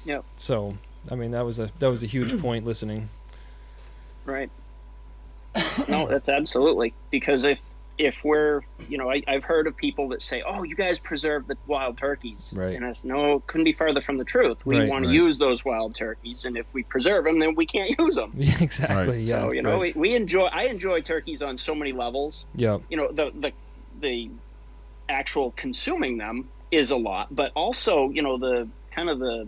Yep. So, I mean, that was a huge point listening. Right. No, that's absolutely, because if we're, I've heard of people that say, "Oh, you guys preserve the wild turkeys," right? And no, couldn't be further from the truth. We want to use those wild turkeys, and if we preserve them, then we can't use them. Yeah, exactly. Right. Yeah. So I enjoy turkeys on so many levels. Yeah. The actual consuming them is a lot, but also the kind of the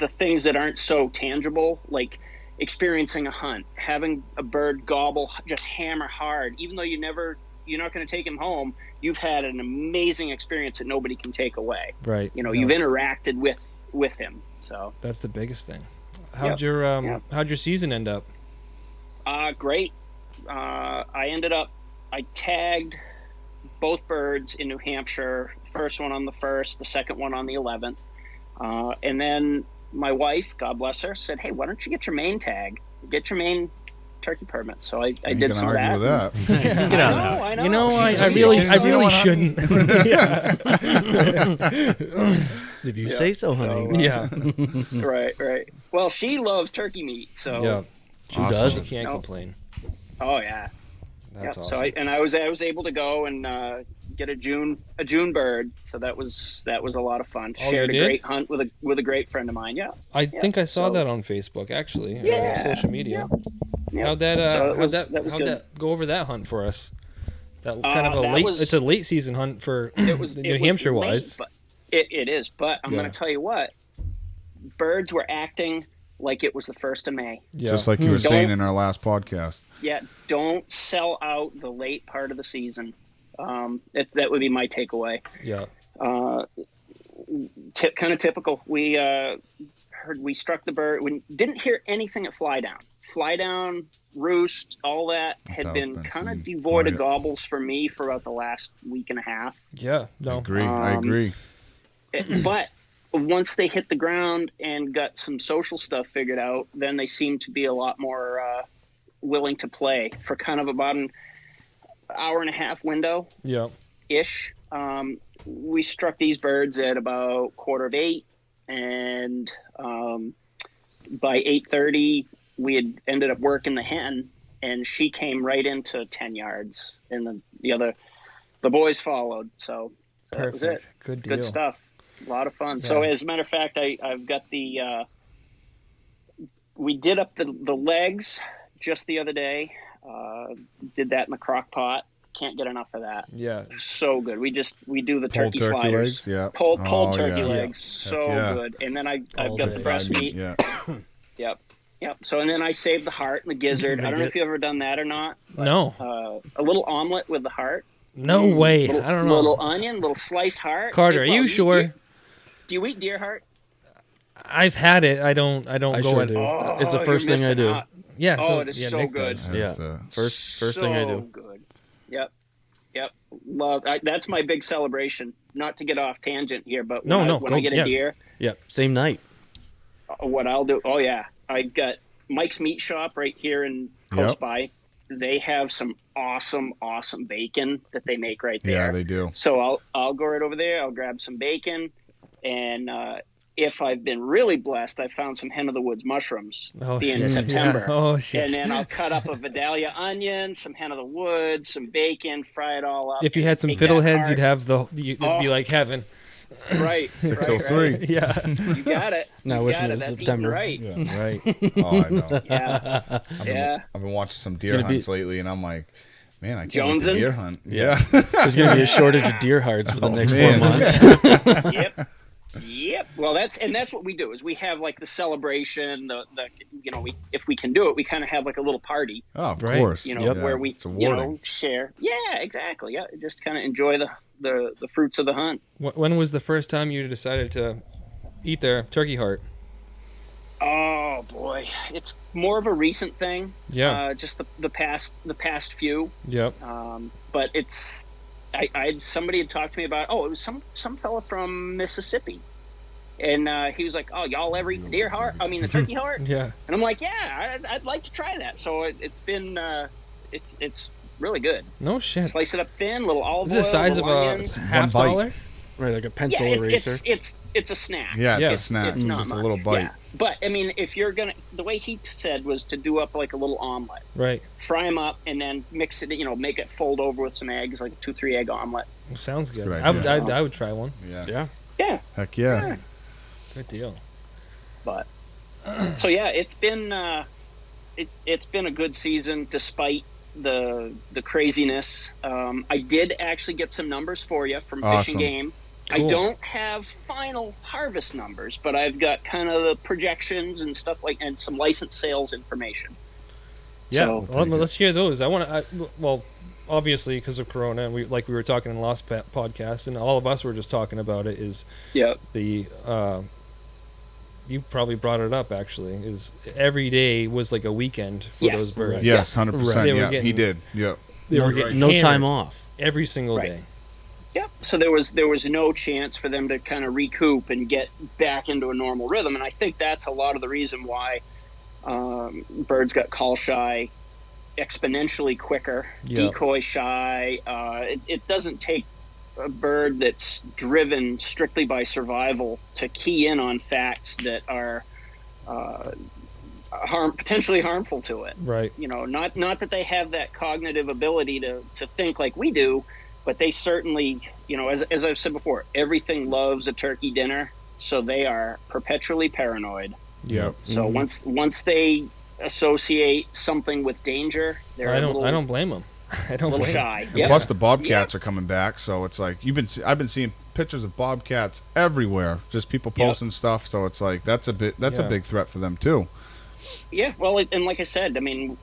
things that aren't so tangible, like experiencing a hunt, having a bird gobble, just hammer hard, even though you're not going to take him home, you've had an amazing experience that nobody can take away. Right. You've interacted with him. So that's the biggest thing. How'd your season end up? Great. I tagged both birds in New Hampshire, first one on the 1st, the second one on the 11th. And then my wife, God bless her, said, "Hey, why don't you get your Maine tag? Get your Maine turkey permit." So I did some of that. With that. Get out of I know. I really shouldn't. If you say so, honey. Yeah. Right. Well, she loves turkey meat, so yeah, she does. You can't complain. Oh yeah. That's awesome. So I was able to go and get a June bird, so that was a lot of fun. Oh, Shared you a did? great hunt with a great friend of mine. Yeah. I think I saw that on Facebook, actually. Yeah. Social media. Yeah. How'd that go over that hunt for us? That kind of it's a late season hunt for New Hampshire wise. It is, but I'm going to tell you what, birds were acting like it was the 1st of May. Yeah. Just like you were saying in our last podcast. Yeah, don't sell out the late part of the season. That would be my takeaway. Yeah. Kind of typical. We struck the bird. We didn't hear anything at fly down. Fly down, roost, all that had been kind of devoid of gobbles for me for about the last week and a half. Yeah. No. I agree. But once they hit the ground and got some social stuff figured out, then they seemed to be a lot more willing to play for kind of about an hour and a half window. Yeah. Ish. We struck these birds at about 7:45, and by 8:30 we had ended up working the hen, and she came right into 10 yards, and the boys followed. So that was it. Good deal. Good stuff. A lot of fun. Yeah. So as a matter of fact, I've got we did up the legs just the other day. Did that in the crock pot. Can't get enough of that. Yeah. So good. We do the Pulled turkey turkey sliders. legs, yeah. Pulled Oh, turkey yeah. legs. Heck So yeah. good. And then I've All got day. the breast meat. Yeah. Yep. So and then I saved the heart and the gizzard. I don't know if you've ever done that or not. No. A little omelet with the heart. No way. Little, I don't know. Little onion, little sliced heart. Carter, are Well, you sure? Do you eat deer heart? I've had it. I don't I go sure at do. Oh, It's the you're first thing I missing do. out. Yeah. Oh, it is yeah, so Nick good. does. Yeah. First thing I do. Good. Yep. That's my big celebration. Not to get off tangent here, but when I get a deer, Yep. Same night. what I'll do. Oh yeah, I got Mike's Meat Shop right here in close Yep. by. They have some awesome bacon that they make right there. Yeah, they do. So I'll go right over there. I'll grab some bacon, and if I've been really blessed, I found some hen of the woods mushrooms Oh, the end shit. of September. Yeah. Oh, shit. And then I'll cut up a Vidalia onion, some hen of the woods, some bacon, fry it all up. If you had some Take that fiddleheads, heart- you'd have it'd be like heaven. right. 603. Yeah. You got it. Now You wishing got it was That's September. eating right. Yeah, right. Oh, I know. Yeah. Yeah. I've been watching some deer gonna be- hunts lately, and I'm like, man, I can't wait to Jonesing? deer hunt. Yeah. There's going to be a shortage of deer hearts for the next 4 man. months. Yep. Well, that's what we do is we have like the celebration, the if we can do it, we kind of have like a little party, Oh, of Right. course. you know, Yeah, where we it's rewarding. share. Yeah, exactly. Yeah, just kind of enjoy the fruits of the hunt. When was the first time you decided to eat their turkey heart? Oh boy, it's more of a recent thing. Yeah. Just the past few. Yep. But it's somebody had talked to me about. Oh, it was some fella from Mississippi, and he was like, "Oh, y'all ever eat the deer heart? I mean, the turkey heart?" Yeah. And I'm like, "Yeah, I'd like to try that." So it's been it's really good. No shit. Slice it up thin, little olive Is it oil, the size of little a onions. half bite. dollar? Right, like a Yeah, pencil eraser. it's a snack. Yeah, it's Yeah. a snack. It's not just a much. little bite. Yeah. But I mean, if you're gonna, the way he said was to do up like a little omelet, Right. fry them up, and then mix it. Make it fold over with some eggs, like a 2-3 egg omelet. Sounds good. Good I would idea. I would try one. Yeah. Yeah. Yeah, Heck yeah. Good deal. but so yeah, it's been it's been a good season despite the craziness. I did actually get some numbers for you from Fish Awesome. and Game. Cool. I don't have final harvest numbers, but I've got kind of the projections and stuff and some license sales information. Yeah. So- Well, let's hear those. Well, obviously because of Corona, and we were talking in the last podcast, and all of us were just talking about it. Is Yeah. the you probably brought it up actually? Is every day was like a weekend for Yes. those birds? Yes, 100%. They were Yeah, he getting- did. Yeah. They were getting No hammered time off. every single Right. day. Yep. So there was no chance for them to kind of recoup and get back into a normal rhythm, and I think that's a lot of the reason why birds got call shy exponentially quicker, Yeah. decoy shy. It doesn't take a bird that's driven strictly by survival to key in on facts that are potentially harmful to it. Right. Not that they have that cognitive ability to think like we do, but they certainly, as I've said before, everything loves a turkey dinner, so they are perpetually paranoid. Yeah. So once they associate something with danger, they're I a little, don't blame them. I don't little blame 'em. shy. And Yep. plus the bobcats are coming back, so it's like I've been seeing pictures of bobcats everywhere, just people Yep. posting stuff. So it's like that's a Yeah. big threat for them too. Yeah, well, and like I said, I mean,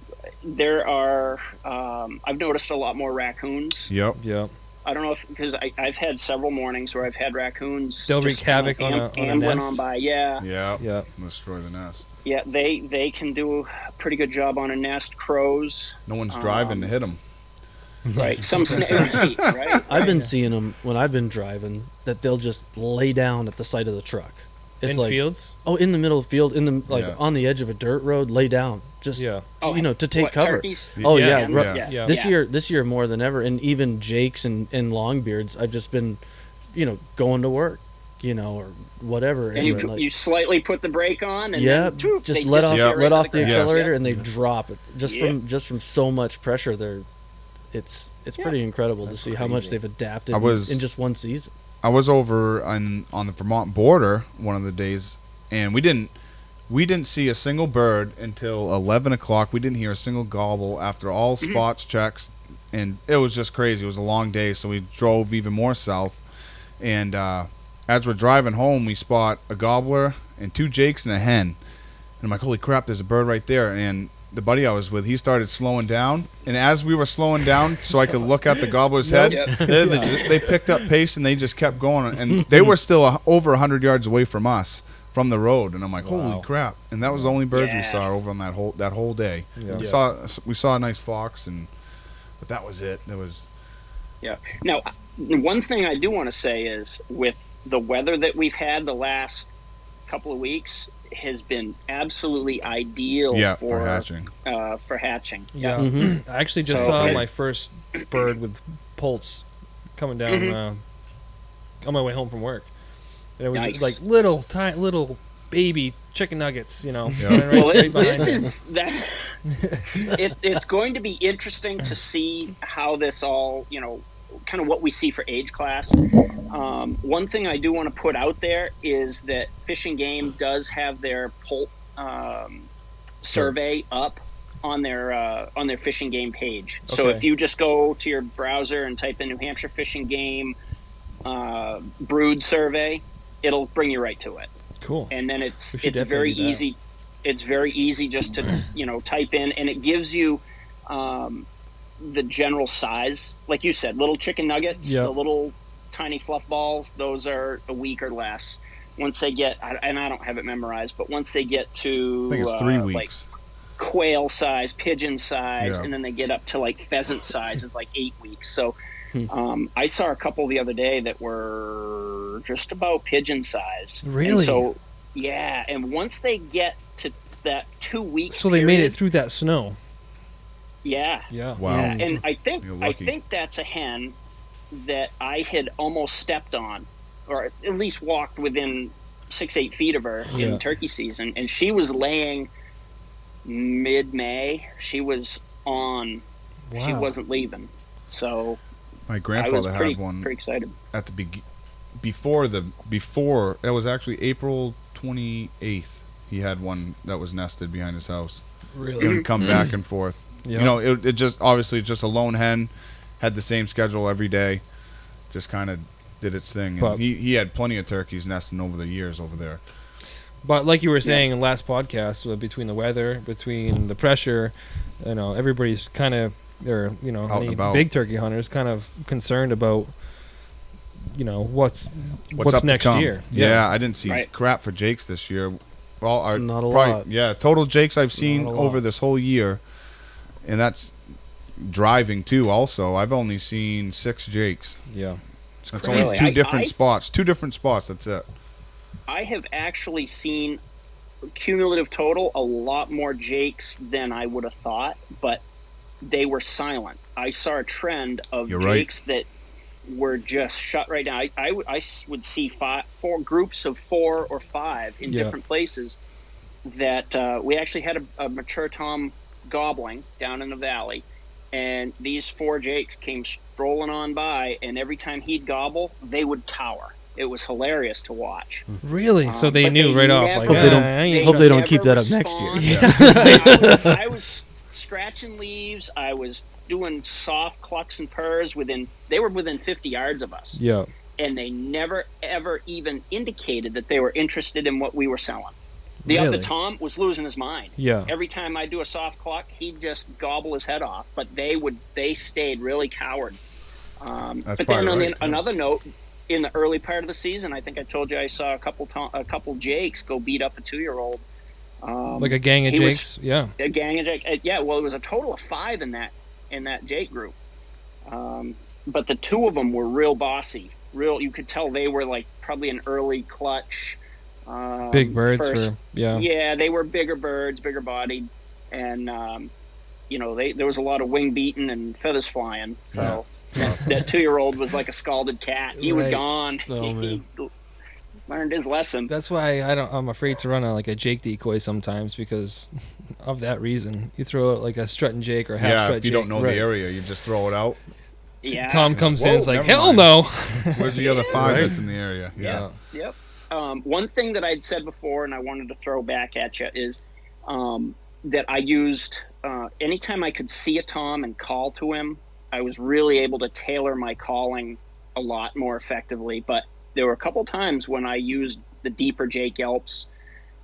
there are. I've noticed a lot more raccoons. Yep. Yeah. I don't know because I've had several mornings where I've had raccoons. They'll just wreak havoc kinda on a ambling nest. on by. Yeah, Yeah. Yeah. Destroy the nest. yeah. They can do a pretty good job on a nest. Crows, No one's driving to hit them. right? Some right? I've been seeing them when I've been driving that they'll just lay down at the side of the truck. It's In like fields. in the middle of the field, Yeah. on the edge of a dirt road, lay down, just Yeah. to take What, cover. turkeys? Oh Yeah. yeah, Yeah. Yeah. This year more than ever, and even Jake's and Longbeards, I've just been, going to work, or whatever, And you slightly put the brake on, and yeah, then, whoop, just they let off disappear right let to off the ground. accelerator Yep. and they drop it just from so much pressure. It's pretty incredible to see how much they've adapted in just one season. I was over on the Vermont border one of the days, and we didn't. We didn't see a single bird until 11 o'clock. We didn't hear a single gobble after all spots checks, and it was just crazy. It was a long day, so we drove even more south. And as we're driving home, we spot a gobbler and 2 jakes and a hen. And I'm like, holy crap, there's a bird right there. And the buddy I was with, he started slowing down. And as we were slowing down so I could look at the gobbler's head, they picked up pace and they just kept going. And they were still over 100 yards away from us, from the road. And I'm like, holy crap. And that was the only birds we saw over on that whole day. Yeah. We saw a nice fox, but that was it. Yeah. Now, one thing I do want to say is, with the weather that we've had the last couple of weeks, has been absolutely ideal for hatching. Yeah. Mm-hmm. I actually just saw my first bird with poults coming down on my way home from work. And it was like little baby chicken nuggets, you know. Yeah. It's going to be interesting to see how this all, you know, kind of what we see for age class. One thing I do want to put out there is that Fish and Game does have their poult survey up on their Fish and Game page. Okay. So if you just go to your browser and type in New Hampshire Fish and Game brood survey, it'll bring you right to it. Cool. And then it's very easy. It's very easy just to, you know, type in, and it gives you the general size. Like you said, little chicken nuggets, the little tiny fluff balls, those are a week or less. Once they get, and I don't have it memorized, but once they get to, I think it's 3 weeks. Like quail size, pigeon size, and then they get up to like pheasant size is like 8 weeks. So I saw a couple the other day that were just about pigeon size. Really? And so, yeah. And once they get to that 2 weeks, so they made it through that snow. Yeah. Yeah. Wow. Yeah. And I think that's a hen that I had almost stepped on, or at least walked within 6-8 feet of her in turkey season, and she was laying mid-May. She was on. Wow. She wasn't leaving. So my grandfather had one. Pretty excited at the before it was actually April 28th. He had one that was nested behind his house. Really? It would come back and forth. Yep. You know, it just obviously just a lone hen, had the same schedule every day, just kind of did its thing. And he had plenty of turkeys nesting over the years over there. But like you were saying in the last podcast, between the weather, between the pressure, you know, everybody's kind of, or you know, any big turkey hunters kind of concerned about, you know, what's next year. Yeah, I didn't see crap for jakes this year. Well, not a lot. Yeah, total jakes I've seen over this whole year, and that's driving too. Also, I've only seen 6 jakes. Yeah, that's only 2 different spots. 2 different spots. That's it. I have actually seen cumulative total a lot more jakes than I would have thought, but they were silent. I saw a trend of jakes that were just shut right down. I would see 4 groups of 4 or 5 in different places. That we actually had a mature tom gobbling down in the valley, and these 4 jakes came strolling on by, and every time he'd gobble, they would cower. It was hilarious to watch. Really? So they knew right off. Like, hope they don't keep that up next year. Yeah. I was scratching leaves. I was doing soft clucks and purrs they were within 50 yards of us. Yeah. And they never, ever even indicated that they were interested in what we were selling. The Tom was losing his mind. Yeah. Every time I do a soft cluck, he'd just gobble his head off. But they stayed really coward. But then on another note, in the early part of the season, I think I told you I saw a couple jakes go beat up a 2-year-old. Like a gang of jakes? A gang of jakes. Yeah, well, it was a total of 5 in that jake group. But the 2 of them were real bossy. You could tell they were like probably an early clutch. Big birds Yeah, they were bigger birds, bigger bodied, and you know, there was a lot of wing beating and feathers flying. So that 2-year-old was like a scalded cat. He was gone. Oh, he learned his lesson. That's why I'm afraid to run a jake decoy sometimes, because of that reason. You throw out like a strutting jake or half strut jake. If you don't know the area, you just throw it out. Yeah. Tom comes in, it's like, hell no. Where's the other 5 that's in the area? Yeah. Yep. one thing that I'd said before, and I wanted to throw back at you, is that I used anytime I could see a tom and call to him, I was really able to tailor my calling a lot more effectively. But there were a couple times when I used the deeper Jake yelps,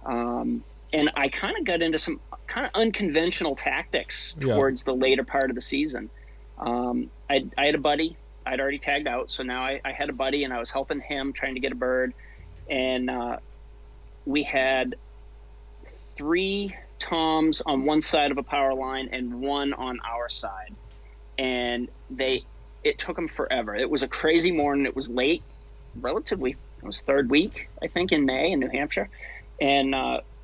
and I kind of got into some kind of unconventional tactics towards the later part of the season. I had a buddy. I'd already tagged out, so now I had a buddy, and I was helping him trying to get a bird. And we had 3 toms on one side of a power line and 1 on our side. And it took them forever. It was a crazy morning. It was late, relatively. It was 3rd week, I think, in May in New Hampshire. And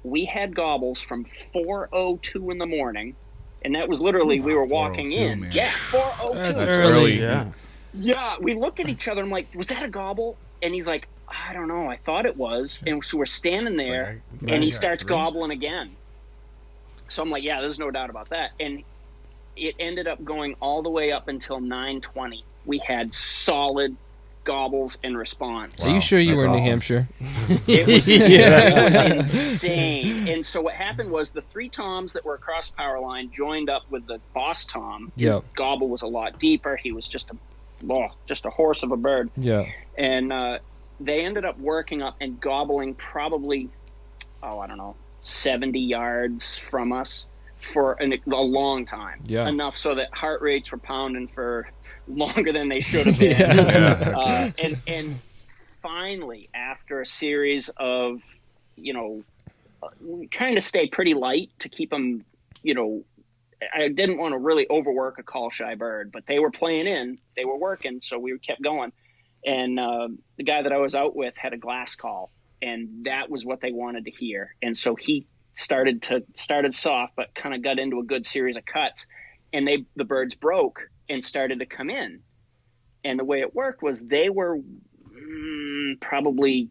we had gobbles from 4:02 in the morning. And that was literally, we were walking in. Man. Yeah, 4:02. That's That's early. early. Yeah, we looked at each other. I'm like, was that a gobble? And he's like, I don't know. I thought it was. And so we're standing there, and he starts gobbling again. So I'm like, yeah, there's no doubt about that. And it ended up going all the way up until 9:20. We had solid gobbles and response. Are you sure you That's were in New awesome. Hampshire? It was insane. And so what happened was the 3 toms that were across power line joined up with the boss tom. His gobble was a lot deeper. He was just a horse of a bird. Yeah. And they ended up working up and gobbling probably, I don't know, 70 yards from us for a long time. Yeah. Enough so that heart rates were pounding for longer than they should have been. And finally, after a series of, trying to stay pretty light to keep them, I didn't want to really overwork a call shy bird, but they were playing in, they were working, so we kept going. And the guy that I was out with had a glass call, and that was what they wanted to hear. And so he started soft, but kind of got into a good series of cuts, and the birds broke and started to come in. And the way it worked was they were probably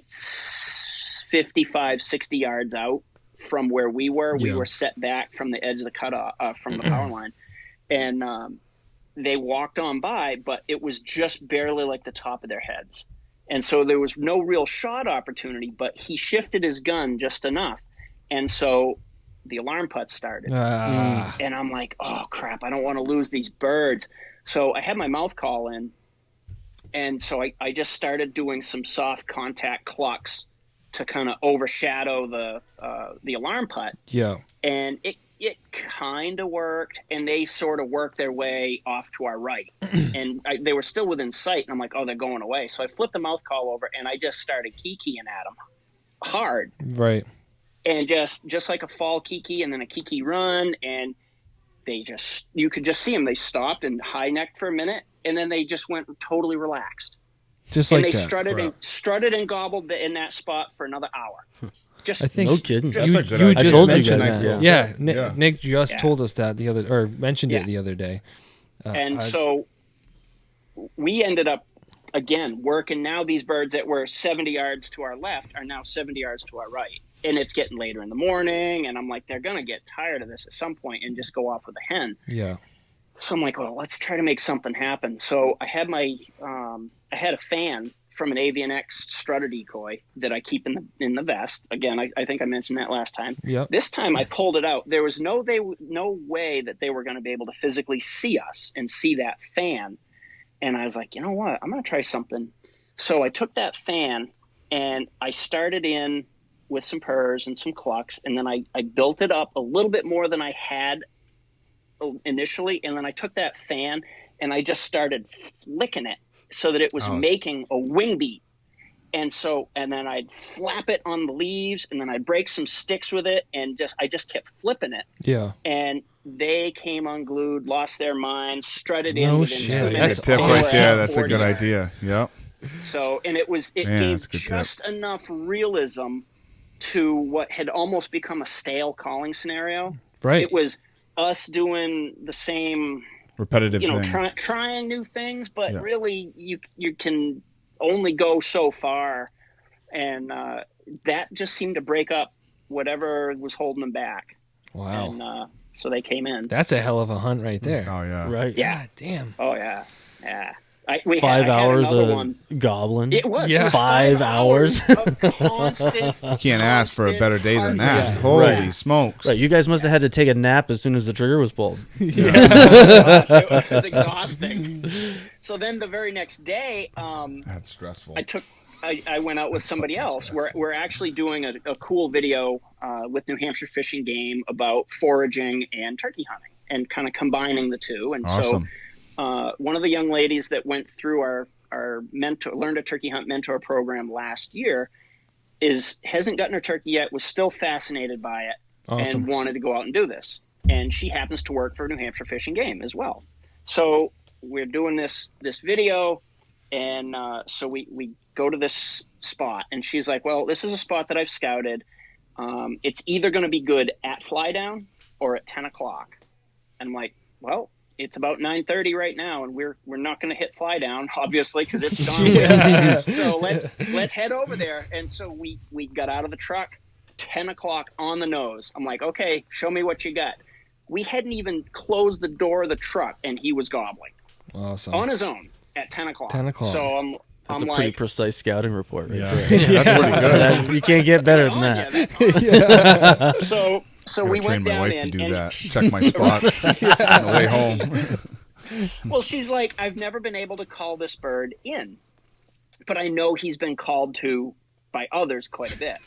55, 60 yards out from where we were. We were set back from the edge of the cutoff, from the power line. And they walked on by, but it was just barely like the top of their heads. And so there was no real shot opportunity, but he shifted his gun just enough. And so the alarm putt started. And I'm like, oh, crap, I don't want to lose these birds. So I had my mouth call in. And so I just started doing some soft contact clucks to kind of overshadow the alarm putt. Yeah. And it kind of worked, and they sort of worked their way off to our right. And they were still within sight, and I'm like, oh, they're going away. So I flipped the mouth call over, and I just started kikiing at them hard. Right. And just like a fall kiki and then a kiki run, and you could just see them. They stopped and high-necked for a minute, and then they just went totally relaxed. Just and like they that. strutted and gobbled in that spot for another hour. I think No kidding. That's you, a good you idea. just I told you mentioned guys that. that. Yeah. Nick just Yeah. told us that mentioned it the other day. So we ended up, again, working. Now these birds that were 70 yards to our left are now 70 yards to our right. And it's getting later in the morning, and I'm like, they're going to get tired of this at some point and just go off with a hen. Yeah. So I'm like, well, let's try to make something happen. So I had I had a fan from an Avian X strutter decoy that I keep in the vest. Again, I think I mentioned that last time. Yep. This time I pulled it out. There was no way that they were going to be able to physically see us and see that fan. And I was like, you know what? I'm going to try something. So I took that fan and I started in with some purrs and some clucks, and then I built it up a little bit more than I had initially, and then I took that fan and I just started flicking it so that it was making a wing beat. And then I'd flap it on the leaves, and then I'd break some sticks with it, and I just kept flipping it. Yeah. And they came unglued, lost their minds, strutted No in within shit. 2 minutes. That's That's a tip awesome. right there. That's a 40 good yards. idea. Yep. So, and it Man, gave that's a good just enough realism to what had almost become a stale calling scenario. Right. It was us doing the same, Repetitive thing. trying new things, but Yeah. really you can only go so far. And that just seemed to break up whatever was holding them back. Wow. And so they came in. That's a hell of a hunt right there. Oh yeah. Right. Yeah. God damn. Oh, yeah. Yeah. We 5 had hours another of one. gobbling. It was. Yeah. It was 5 hours. of constant. You can't ask for a better day than that. Yeah, Holy right. smokes. Right, you guys must have had to take a nap as soon as the trigger was pulled. It was exhausting. So then the very next day, That's stressful. I went out with somebody else. We're actually doing a cool video with New Hampshire Fish and Game about foraging and turkey hunting and kind of combining the two. And Awesome. so one of the young ladies that went through our Learn to Turkey Hunt mentor program last year hasn't gotten her turkey yet, was still fascinated by it, and wanted to go out and do this. And she happens to work for New Hampshire Fish and Game as well. So we're doing this video, and so we go to this spot, and she's like, well, this is a spot that I've scouted. It's either going to be good at fly down or at 10 o'clock. And I'm like, well, it's about 9:30 right now, and we're not going to hit fly down, obviously, because it's gone way fast. So let's head over there. And so we got out of the truck, 10 o'clock on the nose. I'm like, okay, show me what you got. We hadn't even closed the door of the truck, and he was gobbling on his own at 10 o'clock. 10 o'clock. So That's I'm a pretty like, precise scouting report right Yeah. there. That's pretty good. You can't get better than that. so I'm we gonna train went my down wife in, to do and that. Check my spots on the way home. Well, she's like, I've never been able to call this bird in, but I know he's been called to by others quite a bit.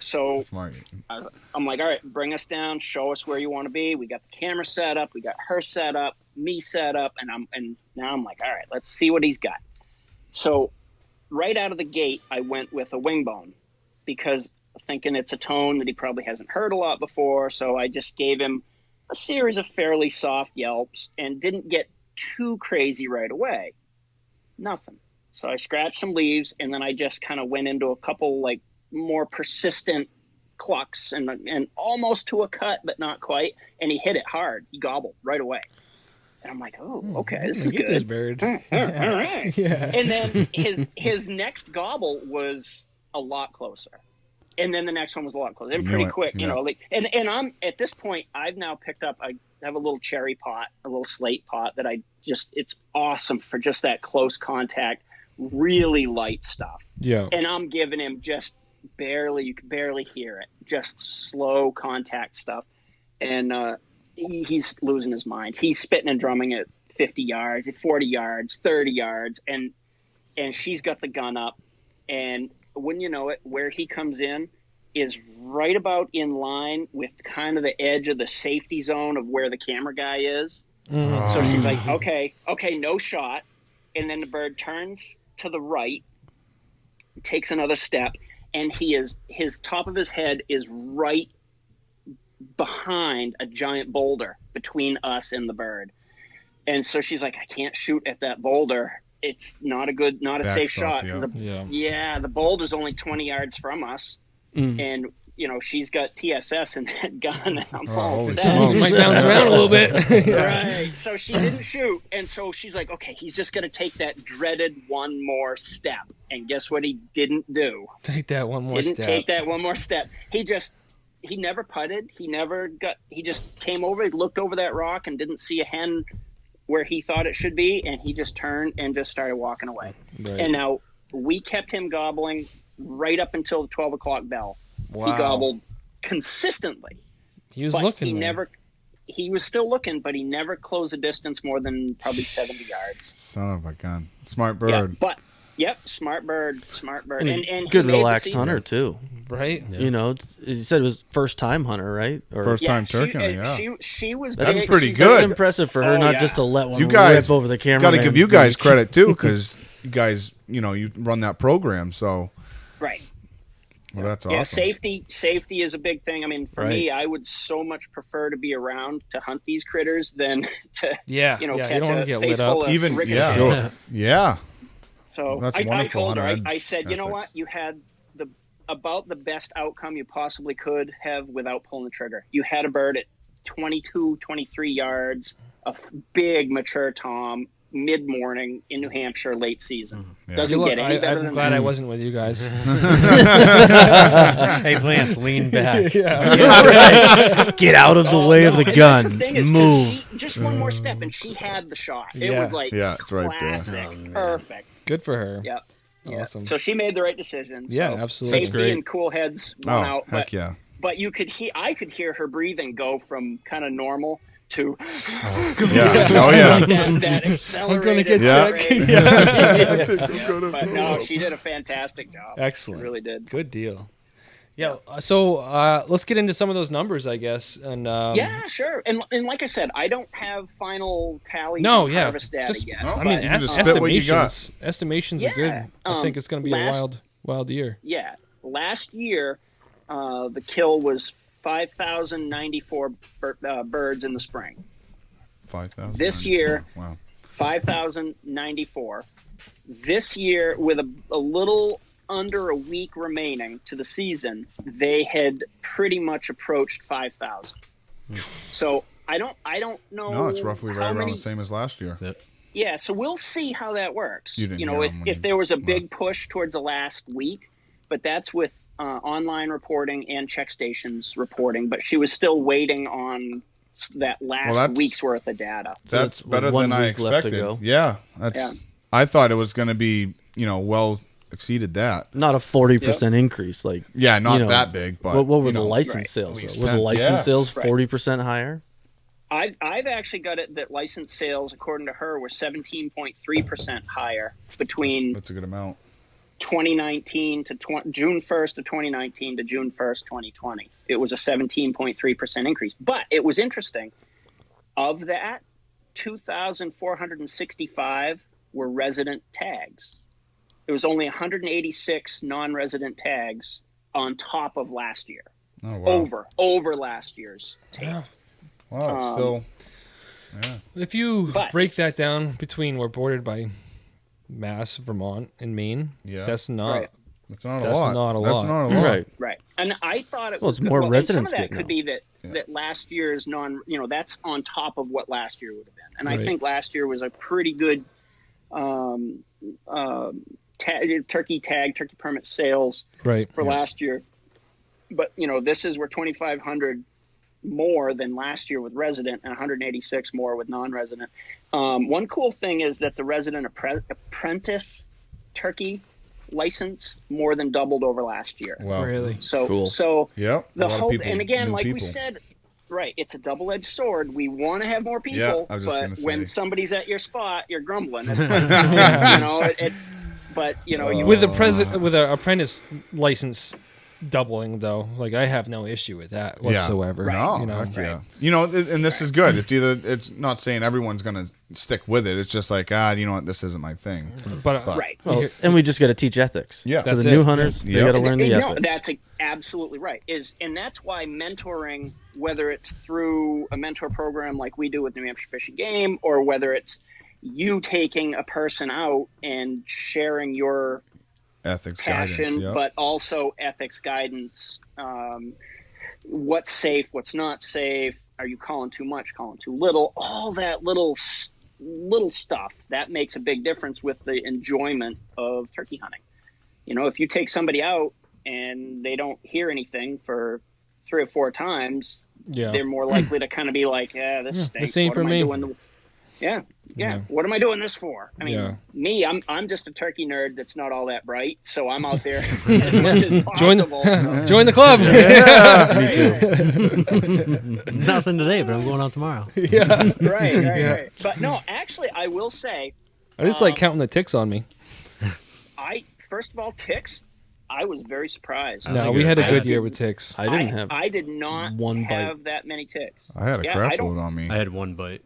So Smart. I'm like, all right, bring us down, show us where you want to be. We got the camera set up, we got her set up, me set up, and now I'm like, all right, let's see what he's got. So right out of the gate, I went with a wing bone because thinking it's a tone that he probably hasn't heard a lot before. So I just gave him a series of fairly soft yelps and didn't get too crazy right away. Nothing. So I scratched some leaves, and then I just kind of went into a couple like more persistent clucks and almost to a cut, but not quite. And he hit it hard. He gobbled right away. And I'm like, oh, okay, this is Get good. this bird. All right. Yeah. And then his next gobble was a lot closer. And then the next one was a lot closer. And pretty quick, you know, like, and I'm at this point, I've now picked up, I have a little cherry pot, a little slate pot that it's awesome for just that close contact, really light stuff. Yeah. And I'm giving him just barely, you can barely hear it, just slow contact stuff. And he's losing his mind. He's spitting and drumming at 50 yards, at 40 yards, 30 yards. And she's got the gun up. And wouldn't you know it, where he comes in is right about in line with kind of the edge of the safety zone of where the camera guy is. Mm-hmm. So she's like, okay, no shot. And then the bird turns to the right, takes another step, and his top of his head is right behind a giant boulder between us and the bird. And so she's like, I can't shoot at that boulder. It's not a safe shot. The boulder's only 20 yards from us. And, you know, she's got TSS in that gun. And I'm all set. It might bounce around a little bit. Right. So she didn't shoot. And so she's like, okay, he's just going to take that dreaded one more step. And guess what he didn't do? Take that one more step. Didn't take that one more step. He never putted. He just came over, he looked over that rock and didn't see a hen where he thought it should be, and he just turned and just started walking away. Right. And now we kept him gobbling right up until the 12 o'clock bell. Wow. He gobbled consistently. He was looking. He was still looking, but he never closed the distance more than probably 70 yards. Son of a gun. Smart bird. Yeah, smart bird. And good relaxed hunter, too. Right? Yeah. You know, you said it was first-time hunter, right? Or first-time turkey hunter, She was That's pretty good. That's impressive for her, not just to let one rip over the camera. Got to give you guys credit, too, because you guys, you know, you run that program, so. Right. Well, that's awesome. Yeah, safety is a big thing. I mean, for me, I would so much prefer to be around to hunt these critters than to, catch you don't a get face lit up. full of Even, ricochets. sure. Yeah. So that's I told her, Hunter. I said, you know what, you had about the best outcome you possibly could have without pulling the trigger. You had a bird at 22, 23 yards, a big mature tom, mid-morning in New Hampshire late season. Yeah. Doesn't Look, get any better I'm than glad that. I wasn't with you guys. Hey, Lance, lean back. Get out of the way of the And gun. that's thing is 'cause Move. just one more step, and she had the shot. It Yeah. was like Yeah, it's right there. classic, perfect. Good for her. Yep. Yeah. Awesome. So she made the right decision. Yeah, So absolutely. That's Safety great. and cool heads Oh, won out. heck yeah. But you could I could hear her breathing go from kind of normal to Yeah. Oh, yeah. like that accelerated. get rate. sick. Yeah. But no, she did a fantastic job. Excellent. She really did. Good deal. Yeah. So let's get into some of those numbers, I guess. And Yeah, sure. And like I said, I don't have final tallies No, and yeah. harvest data Just- yet. No, I mean, you can just spit what you got. estimations are Yeah. good. I think it's going to be a wild year. Yeah. Last year, the kill was 5,094 birds in the spring. 5,000. This year, Wow. 5,094. This year, with a little under a week remaining to the season, they had pretty much approached 5,000. So I don't know. No, it's roughly how right around many- the same as last year. Yeah, so we'll see how that works. You didn't know, hear if, them when if you there was a left. big push towards the last week, but that's with online reporting and check stations reporting. But she was still waiting on that last that's- week's worth of data. That's with better 1 than I week left to expected. go. Yeah, that's. Yeah. I thought it was going to be, well exceeded that. Not a 40% increase. Like, Yeah, not you know, that big, but what were you the know, license Right. sales? At least Were the 10, license yes. sales Right. 40% higher? I've actually got it that license sales, according to her, were 17.3% higher between That's a good amount. 2019 to June 1st of 2019 to June 1st, 2020. It was a 17.3% increase. But it was interesting. Of that, 2,465 were resident tags. There was only 186 non-resident tags on top of last year. Oh wow. Over last year's take. Yeah. Wow, it's still. Yeah. If you But- break that down between we're bordered by Mass, Vermont, and Maine, Yeah. that's not. Right. That's not a That's lot. not a That's lot. not a lot. Right. Right. And I thought it Well, was it's more and residents some of that getting could out. be that last year's that's on top of what last year would have been. And Right. I think last year was a pretty good turkey permit sales Right. for last year. But, this is where 2,500 more than last year with resident and 186 more with non-resident. One cool thing is that the resident apprentice turkey license more than doubled over last year. Wow. Really. So, Cool. so Yep. the a lot whole, of people, and again, new like we people. said, right, it's a double-edged sword. We want to have more people, Yeah, I was just but gonna say. when somebody's at your spot, you're grumbling. It's like, but you With the apprentice license doubling, though, like I have no issue with that whatsoever. No, heck yeah. And this is good. It's not saying everyone's gonna stick with it. It's just like, this isn't my thing. But right. Well, and we just got to teach ethics. Yeah. To That's the it. new hunters, they Yep. got to learn the No, ethics. that's absolutely right. And that's why mentoring, whether it's through a mentor program like we do with New Hampshire Fish and Game, or whether it's you taking a person out and sharing your Ethics passion, guidance. Yep. but also ethics guidance. What's safe? What's not safe? Are you calling too much? Calling too little? All that little stuff that makes a big difference with the enjoyment of turkey hunting. If you take somebody out and they don't hear anything for 3 or 4 times, they're more likely to kind of be like, "Yeah, this stinks. the same What for am I me." doing? Yeah. What am I doing this for? I mean, Yeah. I'm just a turkey nerd that's not all that bright, so I'm out there as much as Join possible. join the club. Nothing today, but I'm going out tomorrow. Right. But no, actually, I will say, I just like counting the ticks on me. First of all, ticks. I was very surprised. No, we had a good year with ticks. I didn't have. I did not one bite. have that many ticks. I had a Yeah, crap I don't- load on me. I had one bite.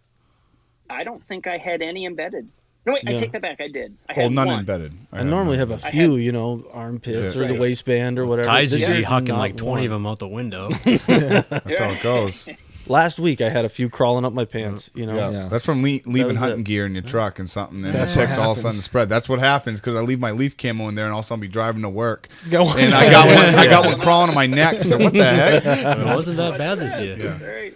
I don't think I had any embedded. No, wait, I Yeah. take that back. I did. I Well, had none one. embedded. I normally have a I few, armpits Yeah. or the Right. waistband or whatever. Ty's This usually year, hucking not like 20 of one. them out the window. That's how it goes. Last week I had a few crawling up my pants. Yeah. Yeah. That's from leaving was hunting it. gear in your truck and something, and That's the what ticks all of a sudden happens. spread. That's what happens because I leave my leaf camo in there, and all of a sudden be driving to work, Go on. and I got one crawling on my neck. I said, "What the heck?" It wasn't that bad this year. Yeah. Right.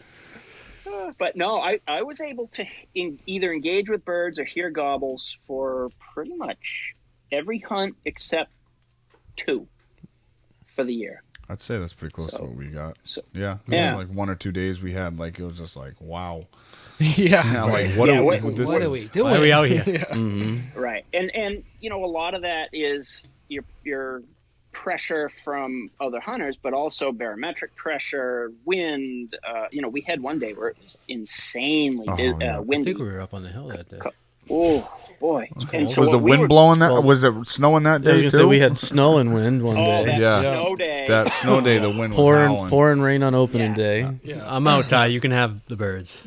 But no, I was able to either engage with birds or hear gobbles for pretty much every hunt except 2 for the year. I'd say that's pretty close to what we got. There Yeah. was like 1 or 2 days we had, like, it was just like, wow. Yeah. Like, what are we doing? Why are we out here? Right. And a lot of that is your pressure from other hunters, but also barometric pressure, wind. We had one day where it was insanely windy. I think we were up on the hill that day. Oh boy! And so Was the wind blowing that? well, was it snowing that I was day gonna too? say we had snow and wind one day. that snow day. That snow day, the wind was howling. pouring rain on opening day. I'm out, Ty. You can have the birds.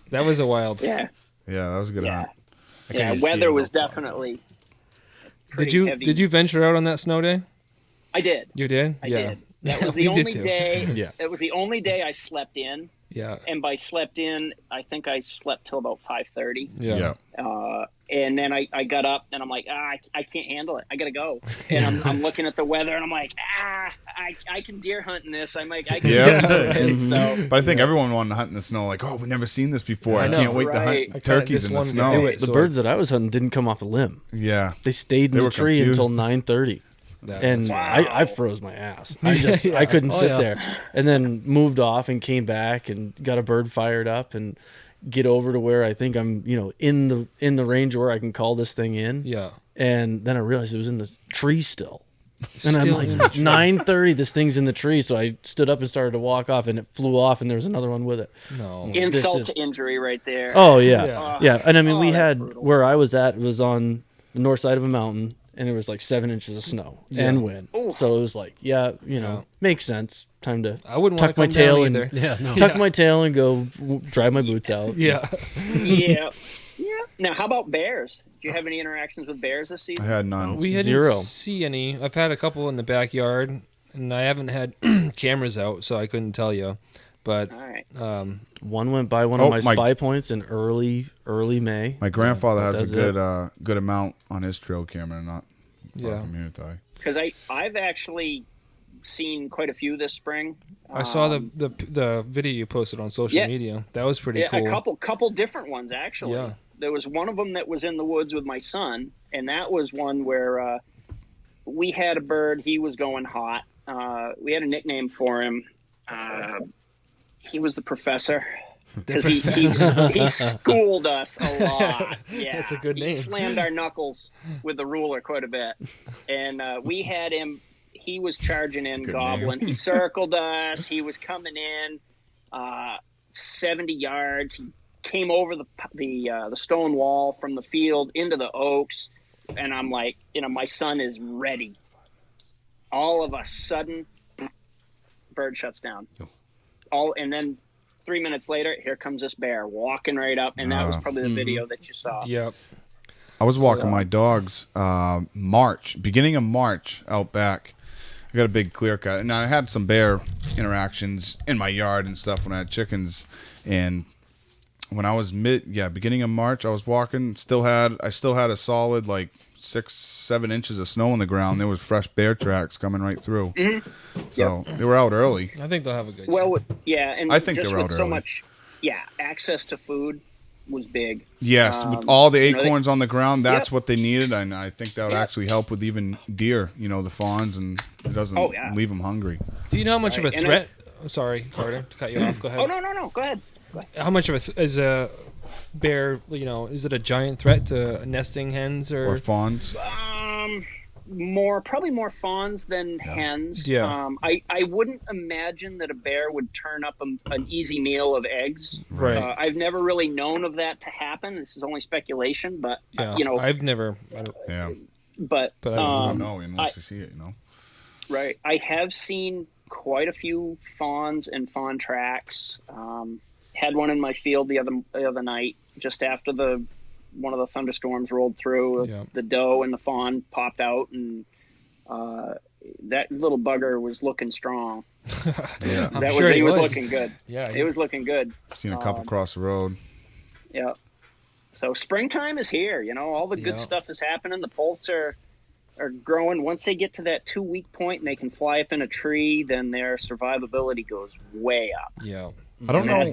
That was a wild. Yeah. Yeah, that was a good hunt. Yeah. Weather was definitely. Did you venture out on that snow day? I did. You did? I did. That was We the did only too. day. Yeah. It was the only day I slept in. Yeah. And by slept in, I think I slept till about 5:30. Yeah. And then I got up and I'm like, I can't handle it. I gotta go. And I'm looking at the weather and I'm like, I can deer hunt in this. I can deer hunt in this. So, But I think everyone wanted to hunt in the snow. Like, oh, we've never seen this before. I know, can't wait to right. hunt turkeys in the snow. The birds that I was hunting didn't come off the limb. Yeah. They stayed in were the tree confused. until 9:30. And I froze my ass. I couldn't sit there. And then moved off and came back and got a bird fired up and get over to where I think I'm, in the range where I can call this thing in. Yeah. And then I realized it was in the tree still. And I'm Still like, in the it's 9:30. This thing's in the tree. So I stood up and started to walk off, and it flew off, and there was another one with it. No. insult to injury right there. Oh yeah, Yeah. And I mean, we that's had brutal. where I was at. It was on the north side of a mountain, and it was like 7 inches of snow and wind. Ooh. So it was like, makes sense. Time to I wouldn't tuck want my to come tail down and either. tuck my tail and go dry my boots out. Yeah. Yeah. Now, how about bears? Do you have any interactions with bears this I season? had none. We didn't 0. see any. I've had a couple in the backyard, and I haven't had cameras out, so I couldn't tell you. But All right. One went by one Oh, of my my- spy points in early May. My grandfather has That's a good amount on his trail camera, not far Yeah. from here, Ty. Because I've actually seen quite a few this spring. I saw the video you posted on social Yeah. media. That was pretty cool. A couple different ones actually. Yeah. There was one of them that was in the woods with my son, and that was one where we had a bird. He was going hot. We had a nickname for him. He was the professor. Because he schooled us a lot. Yeah, That's a good name. He slammed our knuckles with the ruler quite a bit. And we had him, he was charging in, good gobbling. name. He circled us. He was coming in 70 yards. He came over the stone wall from the field into the oaks. And I'm like, my son is ready. All of a sudden, bird shuts down. And then 3 minutes later, here comes this bear walking right up, and that was probably the video that you saw. Yep. I was walking my dogs beginning of March out back. I got a big clear cut, and I had some bear interactions in my yard and stuff when I had chickens. And when I was beginning of March, I was walking. I still had a solid 6-7 inches of snow on the ground. There was fresh bear tracks coming right through. So they were out early. I think they'll have a good year. Well, yeah, and I think just they were with out so early. much, access to food was big. Yes, with all the you know, acorns on the ground, that's Yep. what they needed, and I think that would Yep. actually help with even deer, the fawns, and it doesn't Oh, yeah. leave them hungry. Do you know how much of a Right, and threat? I'm sorry, Carter, to cut you off. Go ahead. Oh no, go ahead. How much of is a bear? Is it a giant threat to nesting hens Or fawns. Probably more fawns than hens. Yeah. I wouldn't imagine that a bear would turn up an easy meal of eggs. Right. I've never really known of that to happen. This is only speculation, but Yeah. I've Yeah, but But I I don't um, know unless you see it, right. I have seen quite a few fawns and fawn tracks. Had one in my field the other night, just after one of the thunderstorms rolled through. Yeah. The doe and the fawn popped out, and that little bugger was looking strong. Yeah, sure He he was was. looking good. Yeah. It was looking good. seen a couple across the road. Yeah. So springtime is here. All the good Yeah. stuff is happening. The poults are are growing. Once they get to that 2-week point and they can fly up in a tree, then their survivability goes way up. Yeah. I don't know.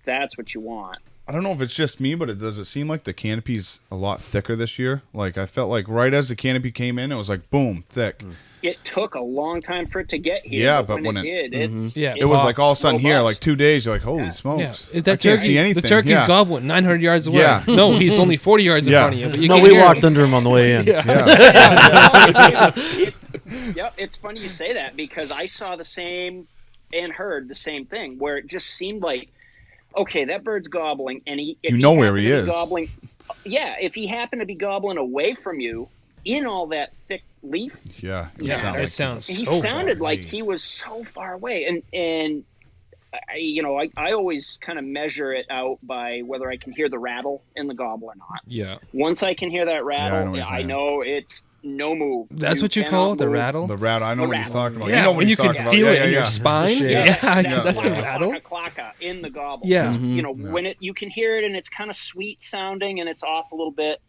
That's what you want. I don't know if it's just me, but does it seem like the canopy's a lot thicker this year? Like, I felt like right as the canopy came in, it was like, boom, thick. It took a long time for it to get here. Yeah, but when it did, it was like all of a sudden here, like 2 days, you're like, holy smokes. Yeah. I can't see anything. The turkey's gobbling 900 yards away. Yeah. No, he's only 40 yards in front of you. But you no, we walked under him on the way in. It's funny you say that, because I saw the same and heard the same thing, where it just seemed like, okay, that bird's gobbling, and where he is. Gobbling, if he happened to be gobbling away from you in all that thick leaf, it sounds. He sounded like he was so far away, and I always kind of measure it out by whether I can hear the rattle in the gobble or not. Yeah. Once I can hear that rattle, I know it's no move. That's what you call it, the rattle? The rattle. I know what he's talking about. Yeah, you know what he's talking about. You can feel it in your spine. That's the rattle. Clacka in the gobble. Yeah. When you can hear it and it's kind of sweet sounding and it's off a little bit,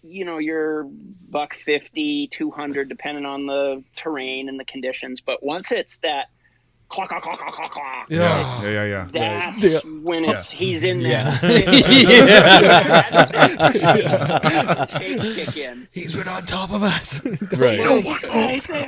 you're $150, $200, depending on the terrain and the conditions. But once it's that claw, claw, claw, claw, claw, claw. Yeah. That's when he's in there. Shakes kick in. He's right on top of us. Right.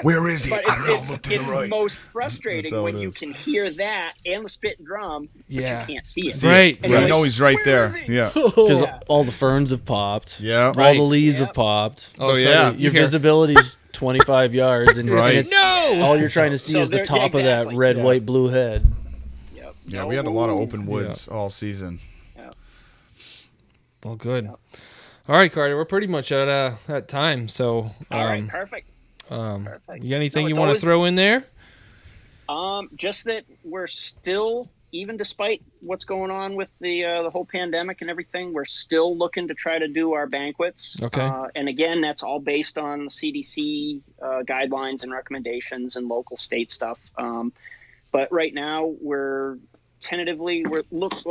Where is he? But I don't know. Look to the right. It's most frustrating when you can hear that and the spit and drum, but you can't see it. Right. And you know he's right there. Yeah. Because all the ferns have popped. Yeah. All the leaves have popped. So your visibility's 25 yards, and right. all you're trying to see is the top of that red, white, blue head. Yep. Yeah, we had a lot of open woods all season. Yeah. Well, good. All right, Carter, we're pretty much at time. So, all right, perfect. Perfect. You got anything you want to throw in there? Just that we're still, even despite what's going on with the whole pandemic and everything, we're still looking to try to do our banquets. Okay. And again, that's all based on the CDC guidelines and recommendations and local state stuff. But right now, we're looking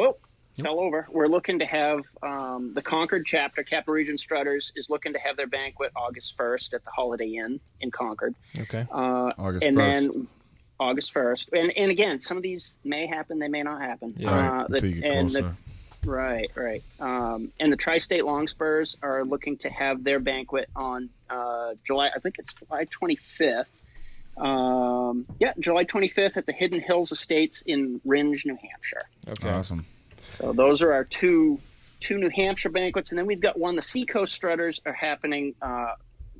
to have the Concord chapter, Capital Region Strutters, is looking to have their banquet August 1st at the Holiday Inn in Concord. Okay. August 1st. Then August 1st. And again, some of these may happen, they may not happen. Yeah. Until you get closer. Right. And the Tri-State Longspurs are looking to have their banquet on July 25th. July 25th at the Hidden Hills Estates in Rindge, New Hampshire. Okay. Awesome. So those are our two New Hampshire banquets, and then we've got one. The Seacoast Strutters are happening.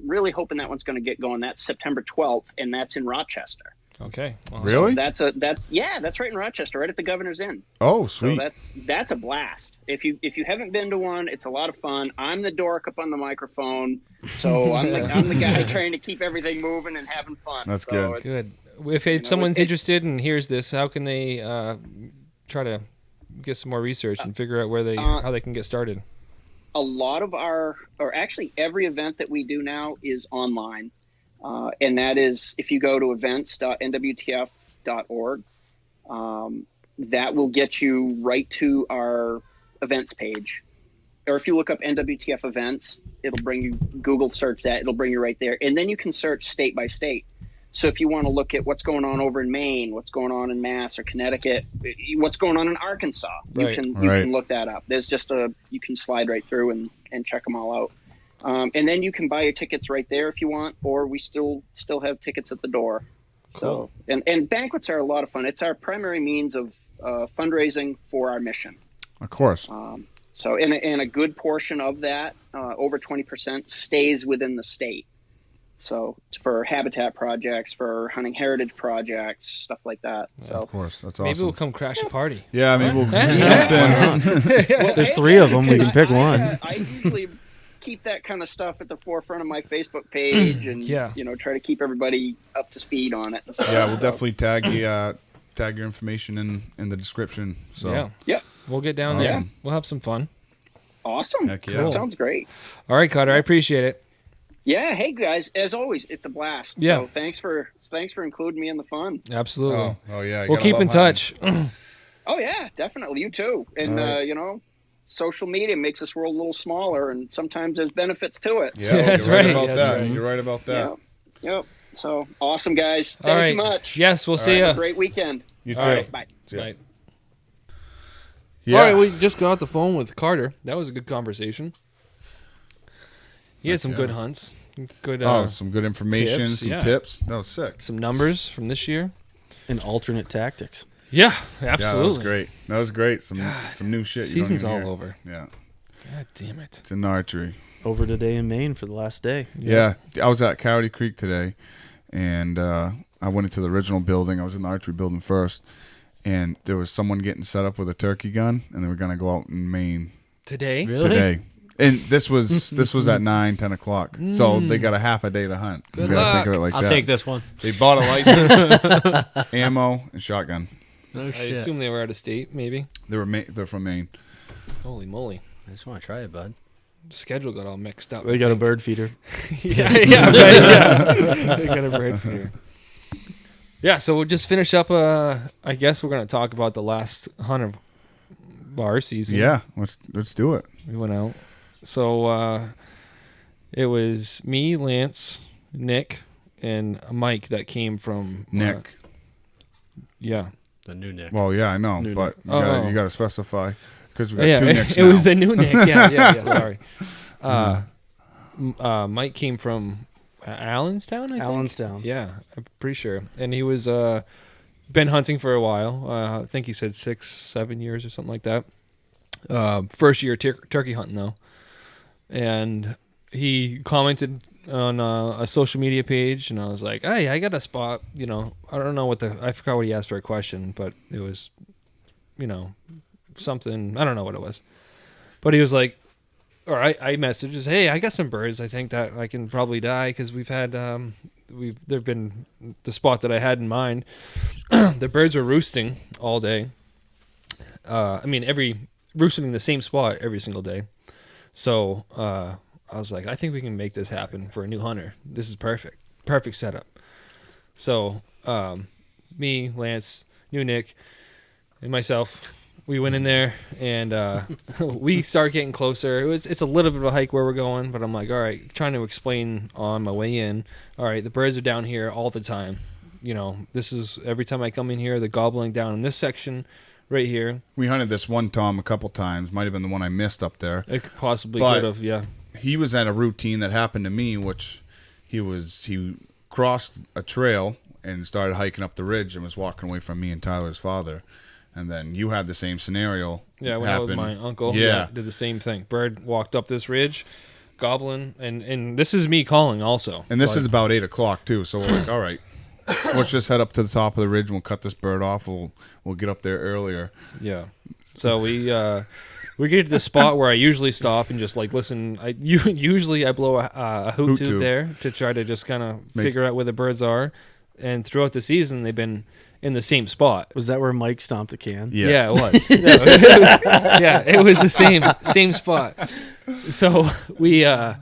Really hoping that one's going to get going. That's September 12th, and that's in Rochester. Okay. Awesome. Really? That's right in Rochester, right at the Governor's Inn. Oh, sweet. So that's a blast. If you haven't been to one, it's a lot of fun. I'm the dork up on the microphone, so I'm the guy trying to keep everything moving and having fun. That's so good. Good. If someone's interested and hears this, how can they try to get some more research and figure out how they can get started? A lot of actually every event that we do now is online. And that is, if you go to events.nwtf.org, that will get you right to our events page. Or if you look up NWTF events, it'll bring you, Google search that, it'll bring you right there. And then you can search state by state. So if you want to look at what's going on over in Maine, what's going on in Mass or Connecticut, what's going on in Arkansas, you can look that up. There's just you can slide right through and check them all out. And then you can buy your tickets right there if you want, or we still have tickets at the door. Cool. So, and banquets are a lot of fun. It's our primary means of fundraising for our mission. Of course. So, and a good portion of that, over 20%, stays within the state. So it's for habitat projects, for hunting heritage projects, stuff like that. Yeah, so of course, that's awesome. Maybe we'll come crash a party. Yeah, maybe we'll. There's three of them. We can pick one. I usually keep that kind of stuff at the forefront of my Facebook page, and try to keep everybody up to speed on it. Yeah, we'll definitely tag your information in the description. So yeah, we'll get down there. We'll have some fun. Awesome. Heck yeah. That sounds great. All right, Carter, I appreciate it. Yeah, hey guys, as always, it's a blast. Yeah. So thanks for including me in the fun. Absolutely. Oh yeah. We'll keep in touch. Oh yeah, definitely. You too. And right. social media makes this world a little smaller, and sometimes there's benefits to it. Yeah, That's you're right. about That's that. right. You're right about that. Yep. So awesome, guys. All Thank right. you much. Yes, we'll see Have ya. a great weekend. You too. All right. Bye. Yeah. Right. Yeah. All right, we just got off the phone with Carter. That was a good conversation. He had some good hunts. Good. Some good information, tips, some yeah. tips. That was sick. Some numbers from this year. And alternate tactics. Yeah, Yeah, that was absolutely. great. That was great. Some new shit. You don't Season's even all hear. over. Yeah, God damn it. it's in archery. Over today in Maine for the last day. Yeah, I was at Coyote Creek today, and I went into the original building. I was in the archery building first, and there was someone getting set up with a turkey gun, and they were gonna go out in Maine Today? Really? today. And this was at 9-10 o'clock, so they got a half a day to hunt. Good you gotta think of luck. it like I'll that. take this one. They bought a license, ammo, and shotgun. No I shit. assume they were out of state, maybe. They're from Maine. Holy moly. I just want to try it, bud. Schedule got all mixed up. They got a bird feeder. yeah, right, yeah. They got a bird feeder. Yeah, so we'll just finish up. I guess we're going to talk about the last hunt of our season. Yeah, let's do it. We went out. So it was me, Lance, Nick, and Mike that came from Nick. Yeah. The new Nick. Well, yeah, I know, New but Nick. you gotta specify because we got Yeah, two Nicks it now. was the new Nick. Yeah. Sorry. Mike came from Allenstown, I think. Allenstown. Yeah, I'm pretty sure. And he was been hunting for a while. I think he said 6-7 years or something like that. First year turkey hunting though, and he commented on a social media page, and I was like, "Hey, I got a spot." I don't know I forgot what he asked for a question, but it was, something. I don't know what it was, but he was like, or I messaged, "Hey, I got some birds. I think that I can probably die because we've had there've been the spot that I had in mind. The birds were roosting all day. Roosting in the same spot every single day. So I was like, I think we can make this happen for a new hunter. This is perfect setup. So me, Lance, new Nick, and myself, we went in there and we started getting closer. It's a little bit of a hike where we're going, but I'm like, all right, trying to explain on my way in. All right, the birds are down here all the time. This is every time I come in here, they're gobbling down in this section right here. We hunted this one Tom a couple times. Might have been the one I missed up there. It possibly But could have, yeah. He was at a routine that happened to me, which he crossed a trail and started hiking up the ridge and was walking away from me and Tyler's father. And then you had the same scenario. Yeah, when I was with my uncle. Yeah. Did the same thing. Bird walked up this ridge, gobbling, and this is me calling also. And this But- is about 8 o'clock too. So we're like, all right, let's just head up to the top of the ridge and we'll cut this bird off. We'll get up there earlier. Yeah. So we get to the spot where I usually stop and just like listen. Usually I blow a hoot tube there to try to just kind of figure out where the birds are. And throughout the season, they've been in the same spot. Was that where Mike stomped the can? Yeah, it was. It was the same spot. So we, I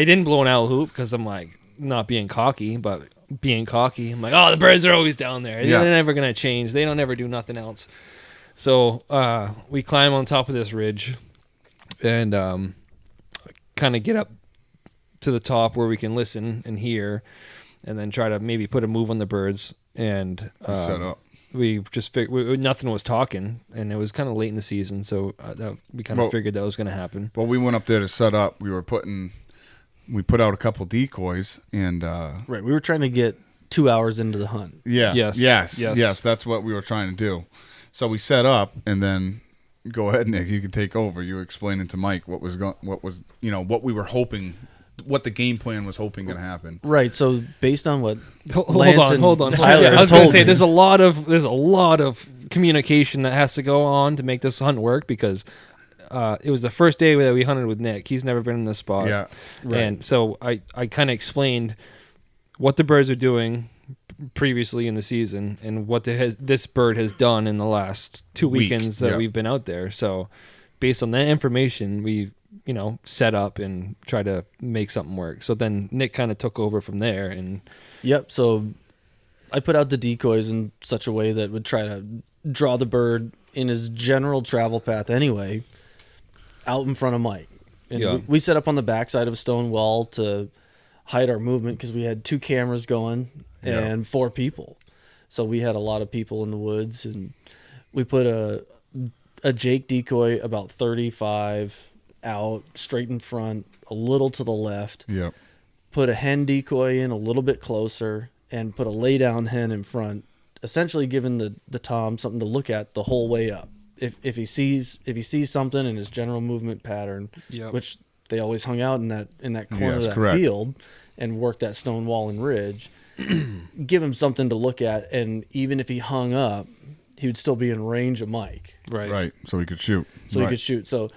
didn't blow an owl hoop because I'm like not being cocky, but being cocky. I'm like, oh, the birds are always down there. Yeah. They're never gonna change. They don't ever do nothing else. So we climb on top of this ridge and kind of get up to the top where we can listen and hear, and then try to maybe put a move on the birds. And Set up. we just nothing was talking, and it was kind of late in the season, so we kind of figured that was going to happen. Well, we went up there to set up. We put out a couple decoys and Right. We were trying to get 2 hours into the hunt. Yes. That's what we were trying to do. So we set up, and then go ahead, Nick. You can take over. You were explaining to Mike what we were hoping, what the game plan was hoping going to happen. Right. So based on what Hold on. Tyler Yeah, I was going told to say me. there's a lot of communication that has to go on to make this hunt work, because it was the first day that we hunted with Nick. He's never been in this spot. Yeah. And so I kind of explained what the birds are doing previously in the season and what this bird has done in the last 2 weekends that we've been out there. So based on that information, we set up and try to make something work. So then Nick kind of took over from there. And Yep. So I put out the decoys in such a way that would try to draw the bird in his general travel path anyway, out in front of Mike. And we set up on the backside of a stone wall to hide our movement because we had 2 cameras going and 4 people. So we had a lot of people in the woods, and we put a Jake decoy about 35 out, straight in front, a little to the left. Yep. Put a hen decoy in a little bit closer, and put a lay down hen in front, essentially giving the tom something to look at the whole way up. If he sees something in his general movement pattern, which they always hung out in that corner of that field and worked that stone wall and ridge, give him something to look at, and even if he hung up, he would still be in range of Mike. Right. So he could shoot. So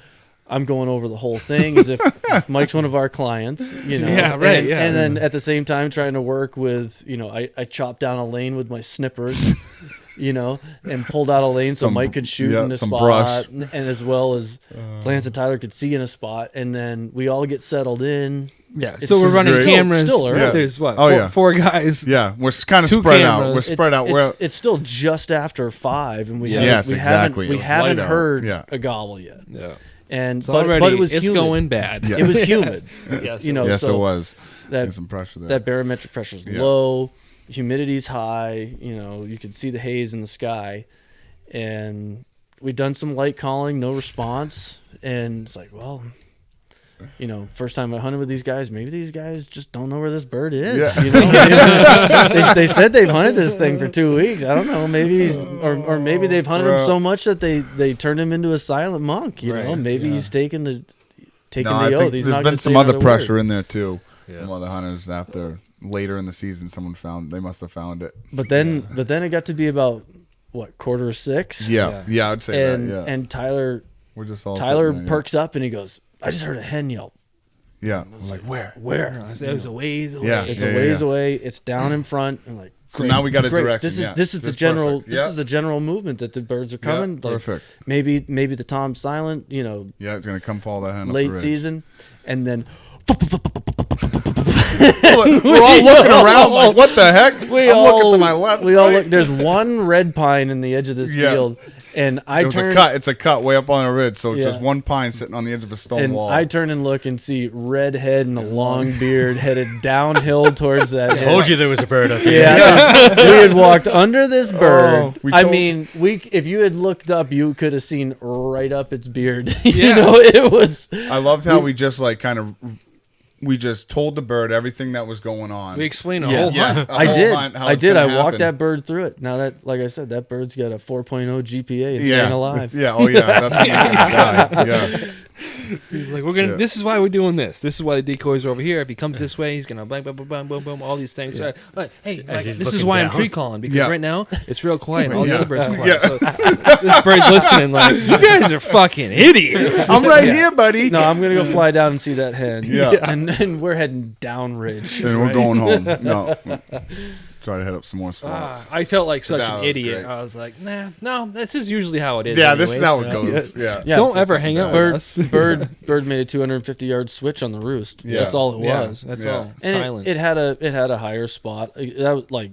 I'm going over the whole thing as if Mike's one of our clients, you know. Yeah, right. And then at the same time trying to work with, you know, I chopped down a lane with my snippers, you know, and pulled out a lane so Mike could shoot in a spot, brush. and as well as Lance and Tyler could see in a spot, and then we all get settled in. Yeah, so we're running cameras. Still early. There's what? Four guys. Yeah, we're kind of 2 spread cameras. out. We're spread out. It's still just after 5, and we Yes, haven't exactly. we It was haven't light out. heard Yeah. a gobble yet. Yeah. And So already but it was it's humid. going bad. Yeah. It was humid. Yes. You know, Yes, so it was. that There's some pressure there. that barometric pressure is low, humidity's high. You know, you could see the haze in the sky, and we'd done some light calling, no response, and it's like, well, you know, first time I hunted with these guys, maybe these guys just don't know where this bird is. Yeah. You know, they said they've hunted this thing for 2 weeks. I don't know, maybe he's or maybe they've hunted him so much that they turned him into a silent monk. You know, maybe he's taking the oath. He's there's not been some other another pressure word. in there too. From other hunters after later in the season, they must have found it. But then it got to be about what, 5:45. Yeah, I'd say that. Yeah, And Tyler we're just all Tyler sitting there, perks up and he goes, I just heard a hen yelp. Yeah, I'm like, where? I said it was a ways away. Yeah. It's a ways away. It's down in front. I'm like, So now we got a great. direction. This is the general. This is the general movement that the birds are coming. Yeah, Like, perfect. maybe the tom's silent. You know, Yeah, it's gonna come follow that hen late up the ridge. season, and then We're all looking around like, what the heck? I'm looking to my left. We all look. There's one red pine in the edge of this field, and I turn. It's a cut way up on a ridge, so it's just one pine sitting on the edge of a stone And wall. I turn and look and see red head and a long beard headed downhill towards that. Told you there was a bird up here. Yeah, we had walked under this bird. we I told- mean, if you had looked up, you could have seen right up its beard. you Yeah. know, it was. I loved how we just like we just told the bird everything that was going on. We explained a whole hunt. a whole hunt, how I it's did. gonna I walked happen. that bird through it. Now that, like I said, that bird's got a 4.0 GPA and staying alive. Yeah. Oh yeah. That's the guy. Yeah. He's like, we're gonna. Yeah. This is why we're doing this. This is why the decoys are over here. If he comes this way, he's gonna bang, bang, bang, bang, boom, boom, all these things. Yeah. But hey, like, he's this is looking why I'm down. tree calling because Yeah. right now it's real quiet. And all the other birds are quiet. Yeah. So this bird's listening. Like, you guys are fucking idiots. I'm right here, buddy. No, I'm gonna go fly down and see that hen. Yeah. and then we're heading down ridge. And we're going home. No. Try to head up some more spots. I felt like such That an was idiot. great. I was like, nah, no, this is usually how it is. Yeah, this is how anyways. it goes. Yeah. Yeah, Don't it's ever just- hang out with us. Bird made a 250-yard switch on the roost. Yeah. That's all it Yeah, was. that's Yeah. all. And Silent. it had a higher spot. That was like,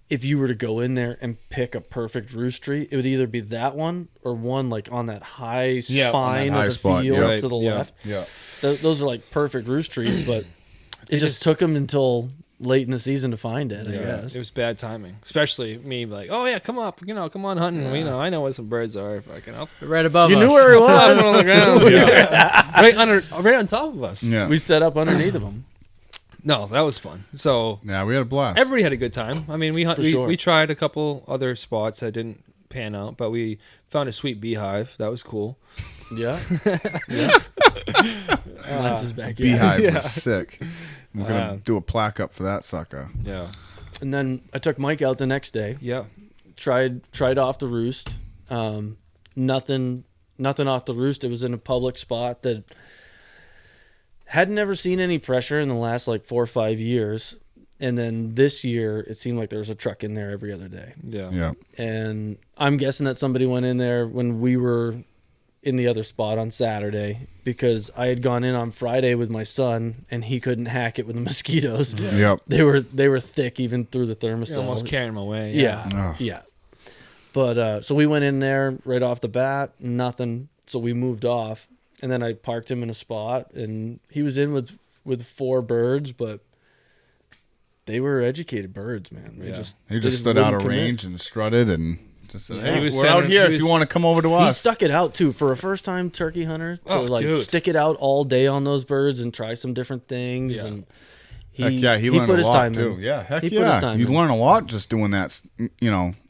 if you were to go in there and pick a perfect roost tree, it would either be that one or one like on that high Yeah, on that spine high of the spot, field yeah. to the Yeah. left. Yeah. Those are like perfect roost trees, but it just took them until late in the season to find it. I guess. It was bad timing, especially me. Like, oh yeah, come up, come on hunting. I know what some birds are. Fucking, Right above You us. knew where it Flapping was. on the ground, Yeah. right on top of us. Yeah. We set up underneath of them. No, that was fun. So Yeah, we had a blast. everybody had a good time. I mean, For sure. we tried a couple other spots that didn't pan out, but we found a sweet beehive. That was cool. Yeah. Lance is back. Beehive was sick. We're gonna do a plaque up for that sucker. Yeah, And then I took Mike out the next day. yeah. Tried off the roost. Nothing off the roost. It was in a public spot that hadn't ever seen any pressure in the last like 4 or 5 years. And then this year, it seemed like there was a truck in there every other day. Yeah. Yeah. And I'm guessing that somebody went in there when we were in the other spot on Saturday, because I had gone in on Friday with my son and he couldn't hack it with the mosquitoes. Yep. They were thick even through the thermostat. You're almost carrying them away. Yeah. Ugh. Yeah. But so we went in there right off the bat, nothing. So we moved off, and then I parked him in a spot, and he was in with 4 birds, but they were educated birds, man. They He just stood out of range and strutted and just said, Yeah. "Hey, He was we're out sending- here he if you was- want to come over to He us." stuck it out too for a first-time turkey hunter to dude. stick it out all day on those birds and try some different things. Yeah. And Heck yeah, he learned put a his lot time too. in. Yeah, heck He yeah. put his time You in. learn a lot just doing that.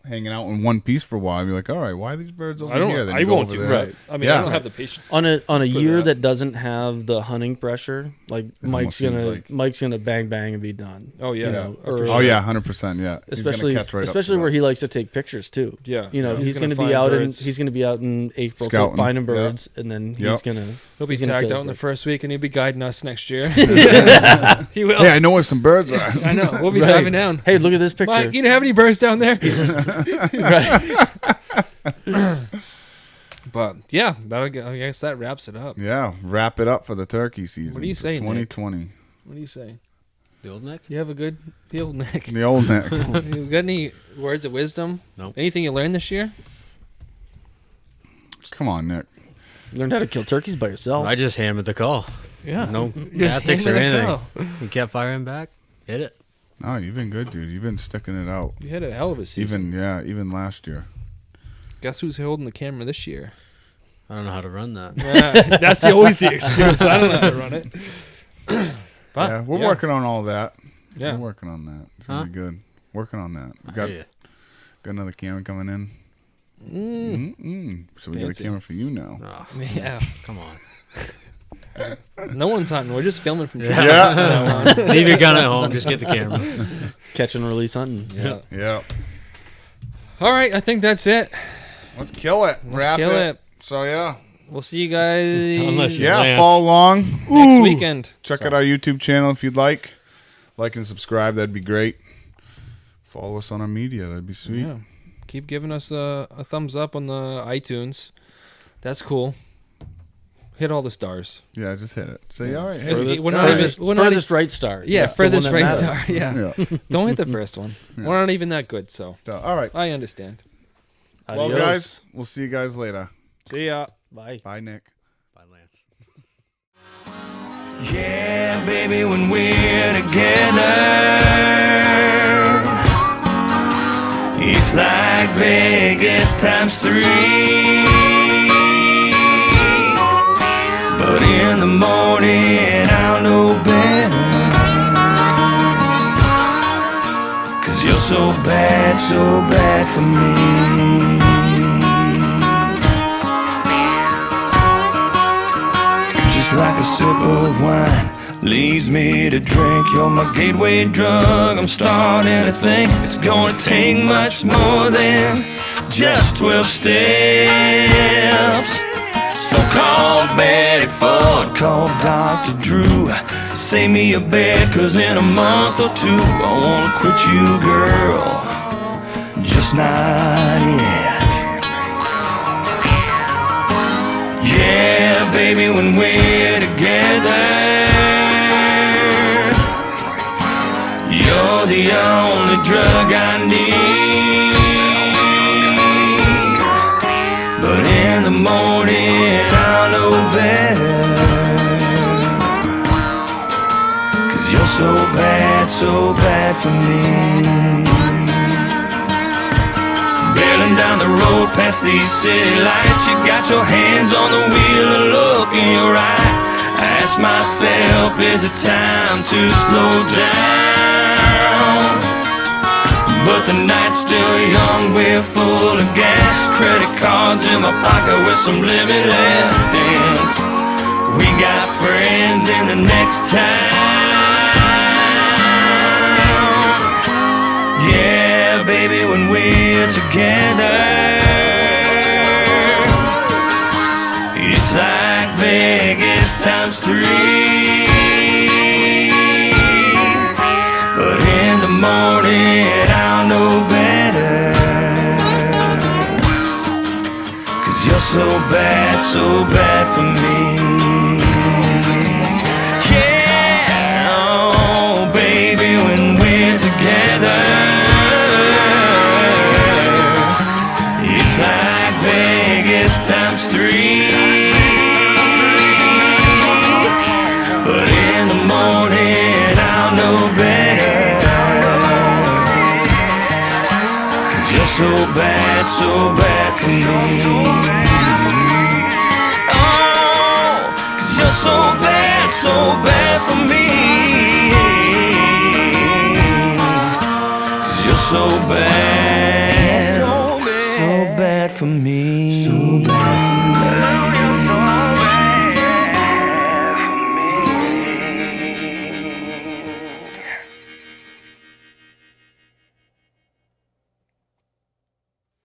Hanging out in one piece for a while. You're like, all right, why are these birds over I don't. here? Then I you go won't over do there. right. I mean, Yeah. I don't have the patience. On a year that. that doesn't have the hunting pressure, like almost seems Mike's gonna bang and be done. Oh yeah. You know, For or- Oh sure. yeah, 100%. Yeah, He's gonna especially catch right up to especially where that. he likes to take pictures too. Yeah. You know, Yeah. he's gonna be find out birds. he's gonna be out in April Scouting. finding Yeah. birds, and then he's Yep. gonna He'll be he's gonna tagged kill out in the his first week, and he'll be guiding us next year. He will. Hey, I know where some birds are. I know. We'll be Right. driving down. Hey, look at this picture. Mike, you don't have any birds down there? Right. But yeah, I guess that wraps it up. Yeah, wrap it up for the turkey season. What do you for say, Nick? 2020. What do you say? The old neck? You have a good field, Nick. The old neck. You got any words of wisdom? No. Anything you learned this year? Come on, Nick. Learn how to kill turkeys by yourself. I just hammered the call. Yeah. No Just tactics or hammer the anything. call. We kept firing back. Hit it. No, you've been good, dude. You've been sticking it out. You had a hell of a season. Even last year. Guess who's holding the camera this year? I don't know how to run that. That's always the excuse. I don't know how to run it. But, Yeah, we're working on all that. Yeah. We're working on that. It's gonna be good. Working on that. We got Yeah. another camera coming in. So we got a Fancy. camera for you now. Oh, Yeah. come on. No one's hunting. We're just filming from Yeah. Leave your gun at home. Just get the camera. Catch and release hunting. Yeah. Yeah. All right. I think that's it. Let's kill it. Wrap kill it. So yeah. We'll see you guys Unless you- Yeah, Lance. follow along. next weekend. Check out our YouTube channel if you'd like. Like and subscribe. That'd be great. Follow us on our media. That'd be sweet. Yeah. Keep giving us a thumbs up on the iTunes. That's cool. Hit all the stars. Yeah, just hit it. Say, all right. Hey, Further- we're not even- we're not furthest right star. Yeah, That's the one furthest that right matters. star. Yeah. yeah. Don't hit the first one. We're not even that good, so So, all right. I understand. Well, Adios. guys, we'll see you guys later. See ya. Bye. Bye, Nick. Bye, Lance. Yeah, baby, when we're together, it's like Vegas times 3. But in the morning, I'll know better. 'Cause you're so bad for me. Just like a sip of wine leads me to drink. You're my gateway drug. I'm starting to think it's gonna take much more than just 12 steps. So call Betty Ford, call Dr. Drew. Save me a bed, 'cause in a month or two I wanna quit you, girl. Just not yet. Yeah, baby, when we're together, you're the only drug I need. But in the morning, I'll know better. 'Cause you're so bad for me. Barreling down the road past these city lights, you got your hands on the wheel, a look in your eye. I ask myself, is it time to slow down? But the night's still young, we're full of gas. Credit cards in my pocket with some limit left. And we got friends in the next town. Yeah, baby, when we're together, it's like Vegas times 3. But in the morning, I'll know better. 'Cause you're so bad for me. Yeah, oh baby, when we're together, times 3. But in the morning I'll know better, 'cause you're so bad for me. Oh, 'cause you're so bad for me.